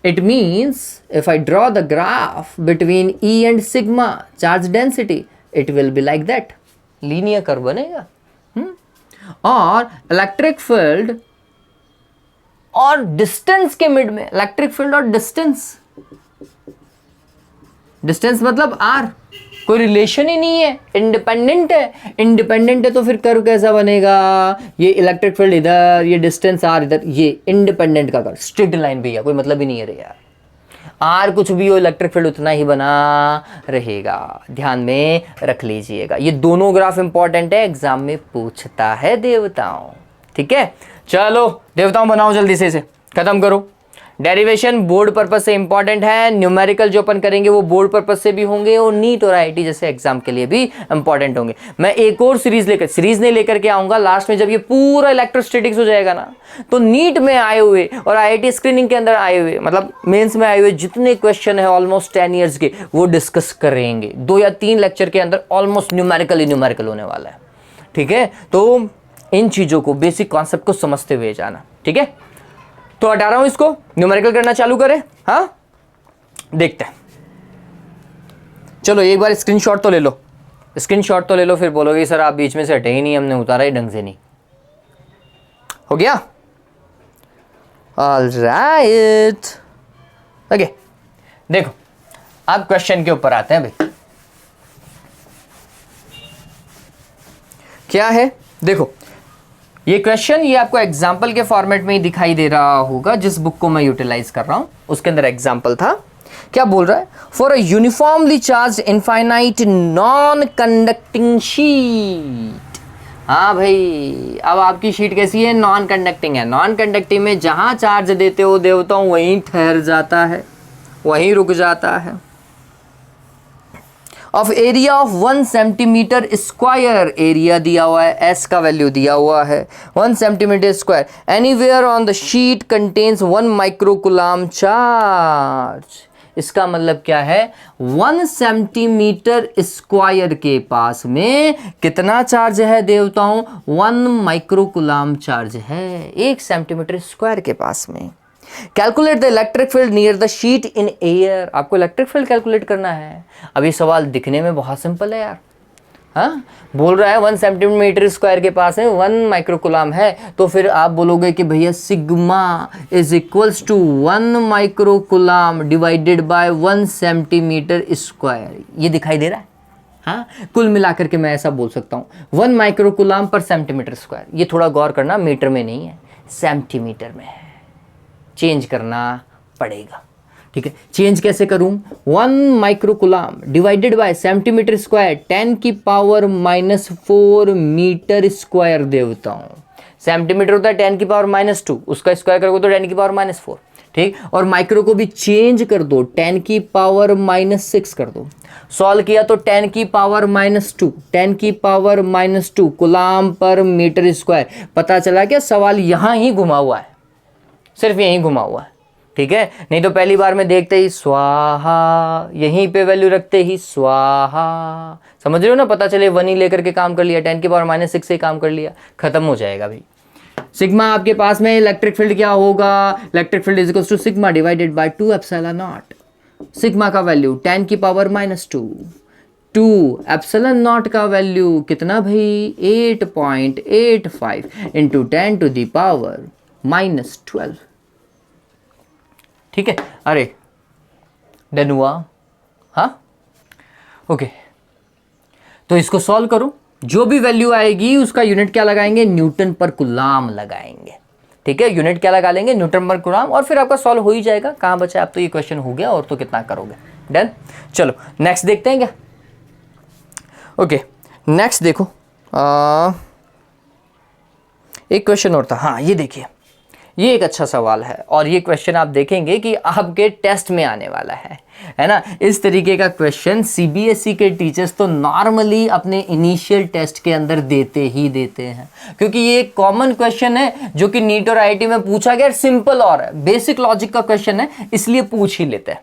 It means if I draw the graph between E and sigma charge density, it will be like that. Linear curve बनेगा। और इलेक्ट्रिक फील्ड और डिस्टेंस के मिड में, electric field और distance, distance मतलब R, कोई relation ही नहीं है, इंडिपेंडेंट है। इंडिपेंडेंट है तो फिर कर्व कैसा बनेगा? ये इलेक्ट्रिक फील्ड इधर, ये डिस्टेंस R इधर, ये इंडिपेंडेंट का कर्व, स्ट्रेट लाइन भैया, कोई मतलब ही नहीं है रे यार। R कुछ भी हो, इलेक्ट्रिक फील्ड उतना ही बना रहेगा, ध्यान में रख लीजिएगा। ये दोनों ग्राफ इंपॉर्टेंट है, एग्जाम में पूछता है देवताओं। ठीक है, चलो देवताओं बनाओ जल्दी से, इसे खत्म करो। डेरिवेशन बोर्ड पर्पस से इंपॉर्टेंट है, न्यूमेरिकल जो अपन करेंगे वो बोर्ड पर्पस से भी होंगे और नीट और आईआईटी जैसे एग्जाम के लिए भी इंपॉर्टेंट होंगे। मैं एक और सीरीज नहीं लेकर के आऊंगा लास्ट में, जब ये पूरा इलेक्ट्रोस्टैटिक्स हो जाएगा ना, तो नीट में आए हुए और आईआईटी स्क्रीनिंग के अंदर आए हुए, मतलब मेंस में आए हुए जितने क्वेश्चन है ऑलमोस्ट 10 ईयर्स के, वो डिस्कस करेंगे। 2 या 3 लेक्चर के अंदर ऑलमोस्ट न्यूमेरिकल होने वाला है। ठीक है, तो इन चीजों को, बेसिक कॉन्सेप्ट को समझते हुए जाना। ठीक है, तो हटा रहा हूं इसको, न्यूमेरिकल करना चालू करें। हाँ, देखते हैं। चलो एक बार स्क्रीनशॉट तो ले लो, स्क्रीनशॉट तो ले लो, फिर बोलोगे सर आप बीच में से हटे ही नहीं, हमने उतारा ही ढंग से नहीं। हो गया? Alright, okay. देखो अब क्वेश्चन के ऊपर आते हैं भाई। क्या है, देखो ये क्वेश्चन, ये आपको एग्जाम्पल के फॉर्मेट में ही दिखाई दे रहा होगा, जिस बुक को मैं यूटिलाइज कर रहा हूं उसके अंदर एग्जाम्पल था। क्या बोल रहा है, for a uniformly charge infinite non conducting sheet. हाँ भाई, अब आपकी शीट कैसी है, नॉन कंडक्टिंग है। नॉन कंडक्टिंग में जहां चार्ज देते हो देवताओं वहीं ठहर जाता है, वहीं रुक जाता है। Of area of 1 centimetre square, area दिया हुआ है, एस का वैल्यू दिया हुआ है 1 centimetre square, anywhere on the sheet contains 1 microcoulomb charge. इसका मतलब क्या है, 1 सेंटीमीटर स्क्वायर के पास में कितना चार्ज है देवताओं, 1 माइक्रोकुलाम चार्ज है 1 सेंटीमीटर स्क्वायर के पास में। Calculate the electric field near the sheet in air. आपको इलेक्ट्रिक फील्ड कैलकुलेट करना है। अब ये सवाल दिखने में बहुत सिंपल है यार, हाँ बोल रहा है 1 सेंटीमीटर स्क्वायर के पास में 1 माइक्रोकुलाम है, तो फिर आप बोलोगे कि भैया sigma is equals to 1 microcoulomb divided by 1 centimetre square. ये दिखाई दे रहा है, हाँ कुल मिलाकर के मैं ऐसा बोल सकता हूँ 1 माइक्रोकुलाम पर सेंटीमीटर स्क्वायर। ये थोड़ा गौर करना, मीटर में नहीं है, सेंटीमीटर में है, चेंज करना पड़ेगा। ठीक है, चेंज कैसे करूं, 1 microcoulomb divided bye centimetre square 10 की पावर -4 मीटर स्क्वायर देवताओं। सेंटीमीटर होता है 10 की पावर -2, उसका स्क्वायर करोगे तो 10 की पावर -4। ठीक, और माइक्रो को भी चेंज कर दो, 10 की पावर -6 कर दो। सॉल्व किया तो 10 की पावर -2, 10 की पावर -2 कुलाम पर मीटर स्क्वायर। पता चला क्या, सवाल यहां ही घुमा हुआ है, सिर्फ यहीं घुमा हुआ है। ठीक है, नहीं तो पहली बार में देखते ही स्वाहा, यहीं पे वैल्यू रखते ही स्वाहा, समझ रहे हो ना, पता चले 1 ही लेकर के काम कर लिया, 10 की पावर -6 से काम कर लिया, खत्म हो जाएगा भाई। सिग्मा आपके पास में इलेक्ट्रिक फील्ड क्या होगा, electric field is equals to sigma divided by 2 epsilon naught. Sigma का वैल्यू 10 की पावर -2, 2 एप्सिलॉन नॉट का वैल्यू कितना भाई 8.85 इंटू 10 टू द पावर -12। ठीक है, अरे डन हुआ, हाँ ओके। तो इसको सॉल्व करो, जो भी वैल्यू आएगी उसका यूनिट क्या लगाएंगे, न्यूटन पर कुलाम लगाएंगे। ठीक है, यूनिट क्या लगा लेंगे, न्यूटन पर कुलाम, और फिर आपका सॉल्व हो ही जाएगा। कहाँ बचा, आप तो ये क्वेश्चन हो गया, और तो कितना करोगे। डन, चलो नेक्स्ट देखते हैं क्या। ओके नेक्स्ट देखो, एक क्वेश्चन और था, हाँ ये देखिए, ये एक अच्छा सवाल है, और ये क्वेश्चन आप देखेंगे कि आपके टेस्ट में आने वाला है ना। इस तरीके का क्वेश्चन सीबीएसई के टीचर्स तो नॉर्मली अपने इनिशियल टेस्ट के अंदर देते ही देते हैं, क्योंकि ये एक कॉमन क्वेश्चन है जो कि नीट और आईआईटी में पूछा गया, सिंपल और है, बेसिक लॉजिक का क्वेश्चन है, इसलिए पूछ ही लेते हैं।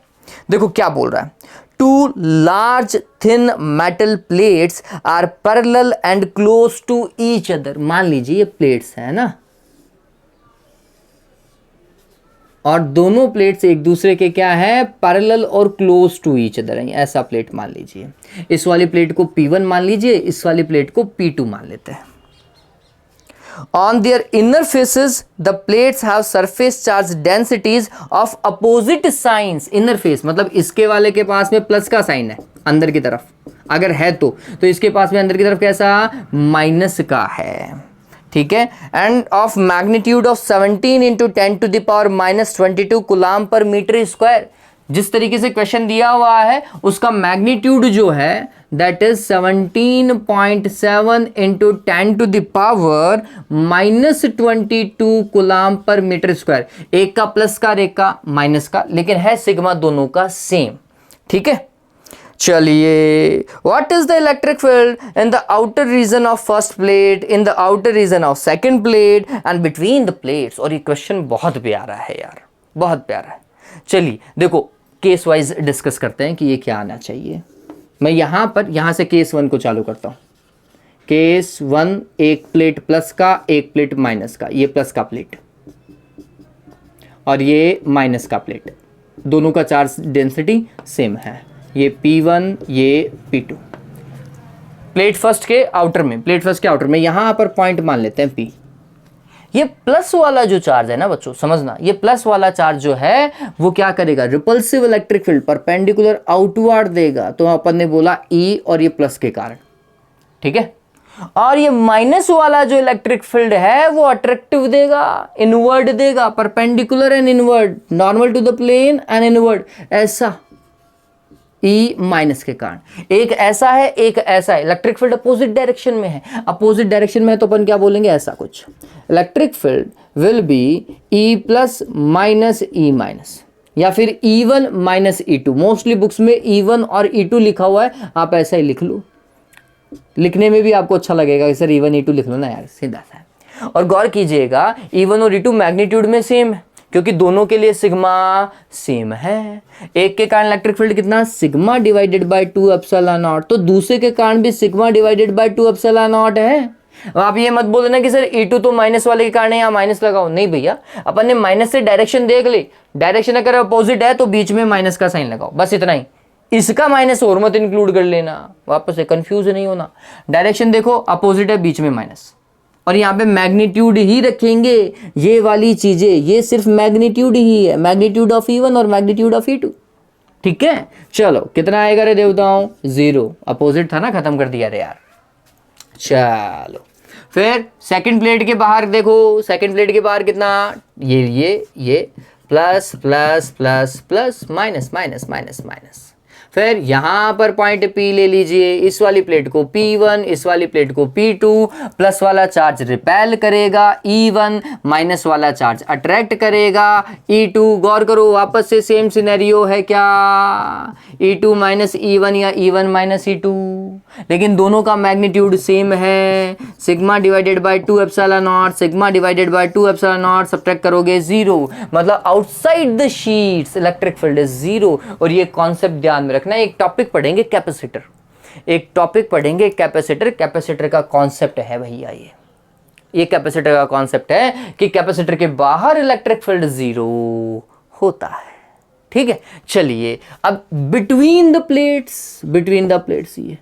देखो क्या बोल रहा है, 2 large thin metal plates are parallel and close to each other। मान लीजिए ये प्लेट्स है ना, और दोनों प्लेट्स एक दूसरे के क्या है, पैरेलल और क्लोज टू ईच अदर है। ऐसा प्लेट मान लीजिए, इस वाली प्लेट को P1 मान लीजिए, इस वाली प्लेट को P2 मान लेते हैं। On their inner faces, the plates have surface charge densities of opposite signs। inner face मतलब इसके वाले के पास में प्लस का साइन है अंदर की तरफ, अगर है तो इसके पास में अंदर की तरफ कैसा, माइनस का है। ठीक है, and of magnitude of 17 into 10 to the power -22 coulomb per metre square. जिस तरीके से क्वेश्चन दिया हुआ है उसका मैग्नीट्यूड जो है that is 17.7 into 10 to the power -22 coulomb per metre square. एक का प्लस का, एक का माइनस का, लेकिन है सिग्मा दोनों का सेम। ठीक है, चलिए, what is the electric field in the outer region of first plate, in the outer region of second plate and between the plates। और ये क्वेश्चन बहुत प्यारा है यार, बहुत प्यारा है। चलिए देखो केस वाइज डिस्कस करते हैं कि ये क्या आना चाहिए। मैं यहाँ से केस 1 को चालू करता हूँ। केस 1, एक प्लेट प्लस का, एक प्लेट माइनस का, ये प्लस का प्लेट और ये माइनस का प्लेट, दोनों का चार्ज डेंसिटी सेम है, ये P1 ये P2। प्लेट फर्स्ट के आउटर में, यहां पर पॉइंट मान लेते हैं P। ये प्लस वाला जो चार्ज है ना बच्चों, समझना, ये प्लस वाला चार्ज जो है वो क्या करेगा, repulsive electric field perpendicular outward देगा। तो अपन ने बोला ई और ये प्लस के कारण, ठीक है। और ये माइनस वाला जो इलेक्ट्रिक फील्ड है वो अट्रैक्टिव देगा, इनवर्ड देगा, perpendicular and inward, normal to the plane and inward, ऐसा ई माइनस के कारण। एक ऐसा है, एक ऐसा है, इलेक्ट्रिक फील्ड अपोजिट डायरेक्शन में है। अपोजिट डायरेक्शन में है तो अपन क्या बोलेंगे, ऐसा कुछ, electric field will be E plus minus E minus, या फिर E1 minus E2। Mostly books में E1 और E2 लिखा हुआ है, आप ऐसा ही लिख लो, लिखने में भी आपको अच्छा लगेगा कि सर E1 E2 लिख लो ना यार, सीधा सा है। और गौर कीजिएगा E1 और E2 मैग्नीट्यूड में सेम है, क्योंकि दोनों के लिए सिग्मा सेम है। एक के कारण इलेक्ट्रिक फील्ड कितना, sigma divided by 2 epsilon not, तो दूसरे के कारण भी sigma divided by 2 epsilon naught है। आप ये मत बोल देना कि सर E2 तो माइनस वाले के कारण है, या माइनस लगाओ, नहीं भैया, अपन ने माइनस से डायरेक्शन देख ली, डायरेक्शन अगर अपोजिट है तो बीच में माइनस का साइन लगाओ, बस इतना ही। इसका माइनस और मत इंक्लूड कर लेना, वापस से कंफ्यूज नहीं होना। डायरेक्शन देखो अपोजिट है, बीच में माइनस, और यहाँ पे मैग्नीट्यूड ही रखेंगे। ये वाली चीजें, ये सिर्फ मैग्नीट्यूड ही है, मैग्नीट्यूड ऑफ E1 और मैग्नीट्यूड ऑफ E2, ठीक है। चलो कितना आएगा रे देवताओं, 0, अपोजिट था ना, खत्म कर दिया रे यार। चलो फिर सेकंड प्लेट के बाहर देखो, सेकंड प्लेट के बाहर कितना, ये plus plus plus plus minus minus minus minus. फिर यहां पर पॉइंट P ले लीजिए, इस वाली प्लेट को P1, इस वाली प्लेट को P2। प्लस वाला चार्ज रिपेल करेगा E1, माइनस वाला चार्ज अट्रैक्ट करेगा E2। गौर करो, वापस से सेम सिनेरियो है क्या, E2 माइनस E1 या E1 माइनस E2, लेकिन दोनों का मैग्नीट्यूड सेम है, sigma divided by 2 epsilon naught, sigma divided by 2 epsilon not, subtract करोगे 0, मतलब outside the sheets electric field is 0। और ये कॉन्सेप्ट ध्यान में रखना, एक टॉपिक पढ़ेंगे कैपेसिटर, एक टॉपिक पढ़ेंगे कैपेसिटर। कैपेसिटर का कॉन्सेप्ट है भैया, ये कैपेसिटर का कॉन्सेप्ट है कि कैपेसिटर के बाहर इलेक्ट्रिक फील्ड 0 होता है, ठीक है। चलिए अब between the plates, between the plates, ये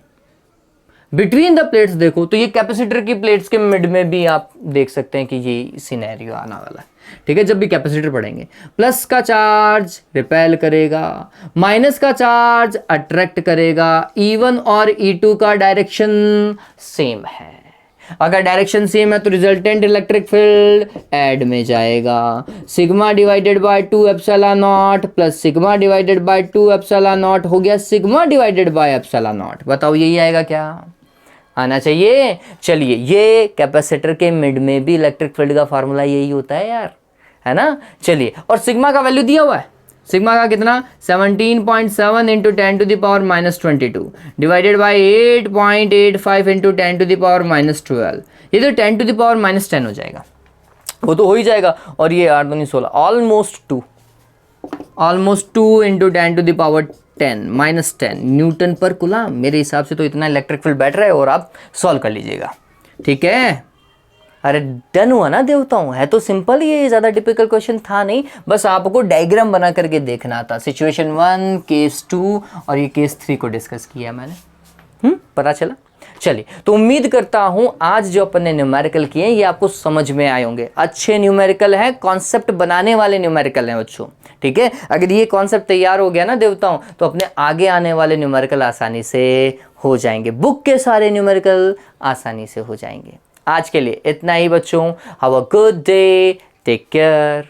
बिटवीन द प्लेट्स देखो, तो ये कैपेसिटर की प्लेट्स के मिड में भी आप देख सकते हैं कि ये सिनेरियो आने वाला है, ठीक है। जब भी कैपेसिटर पढ़ेंगे, प्लस का चार्ज रिपेल करेगा, माइनस का चार्ज अट्रैक्ट करेगा। E1 और E2 का डायरेक्शन सेम है, अगर डायरेक्शन सेम है तो रिजल्टेंट इलेक्ट्रिक फील्ड ऐड में जाएगा, sigma divided by 2 epsilon not plus sigma divided by 2 epsilon not हो गया sigma divided by epsilon not. बताओ यही आएगा क्या, आना चाहिए। चलिए, ये कैपेसिटर के मिड में भी इलेक्ट्रिक फील्ड का फार्मूला यही होता है यार, है ना। चलिए, और सिग्मा का वैल्यू दिया हुआ है, सिग्मा का कितना, 17.7 into 10 to the power minus 22 divided by 8.85 into 10 to the power minus 12। ये तो 10 टू द पावर माइनस 10 हो जाएगा, वो तो हो ही जाएगा। और ये 8 दूनी 16, almost 2 into 10 to the power 10 minus 10 newton per coulomb. मेरे हिसाब से तो इतना इलेक्ट्रिक फील्ड बैठ रहा है, और आप सॉल्व कर लीजिएगा, ठीक है। अरे डन हुआ ना देवताओं, है तो सिंपल, ये ज़्यादा टिपिकल क्वेश्चन था नहीं, बस आपको डायग्राम बना करके देखना था। सिचुएशन 1, केस 2 और ये केस 3 को डिस्कस किया मैंने, पता चला। चलिए, तो उम्मीद करता हूं आज जो अपन ने न्यूमेरिकल किए हैं ये आपको समझ में आए होंगे। अच्छे न्यूमेरिकल हैं, कॉन्सेप्ट बनाने वाले न्यूमेरिकल हैं बच्चों, ठीक है। अगर ये कॉन्सेप्ट तैयार हो गया ना देवताओं, तो अपने आगे आने वाले न्यूमेरिकल आसानी से हो जाएंगे, बुक के सारे न्यूमेरिकल आसानी से हो जाएंगे। आज के लिए इतना ही बच्चों, have a good day, take care.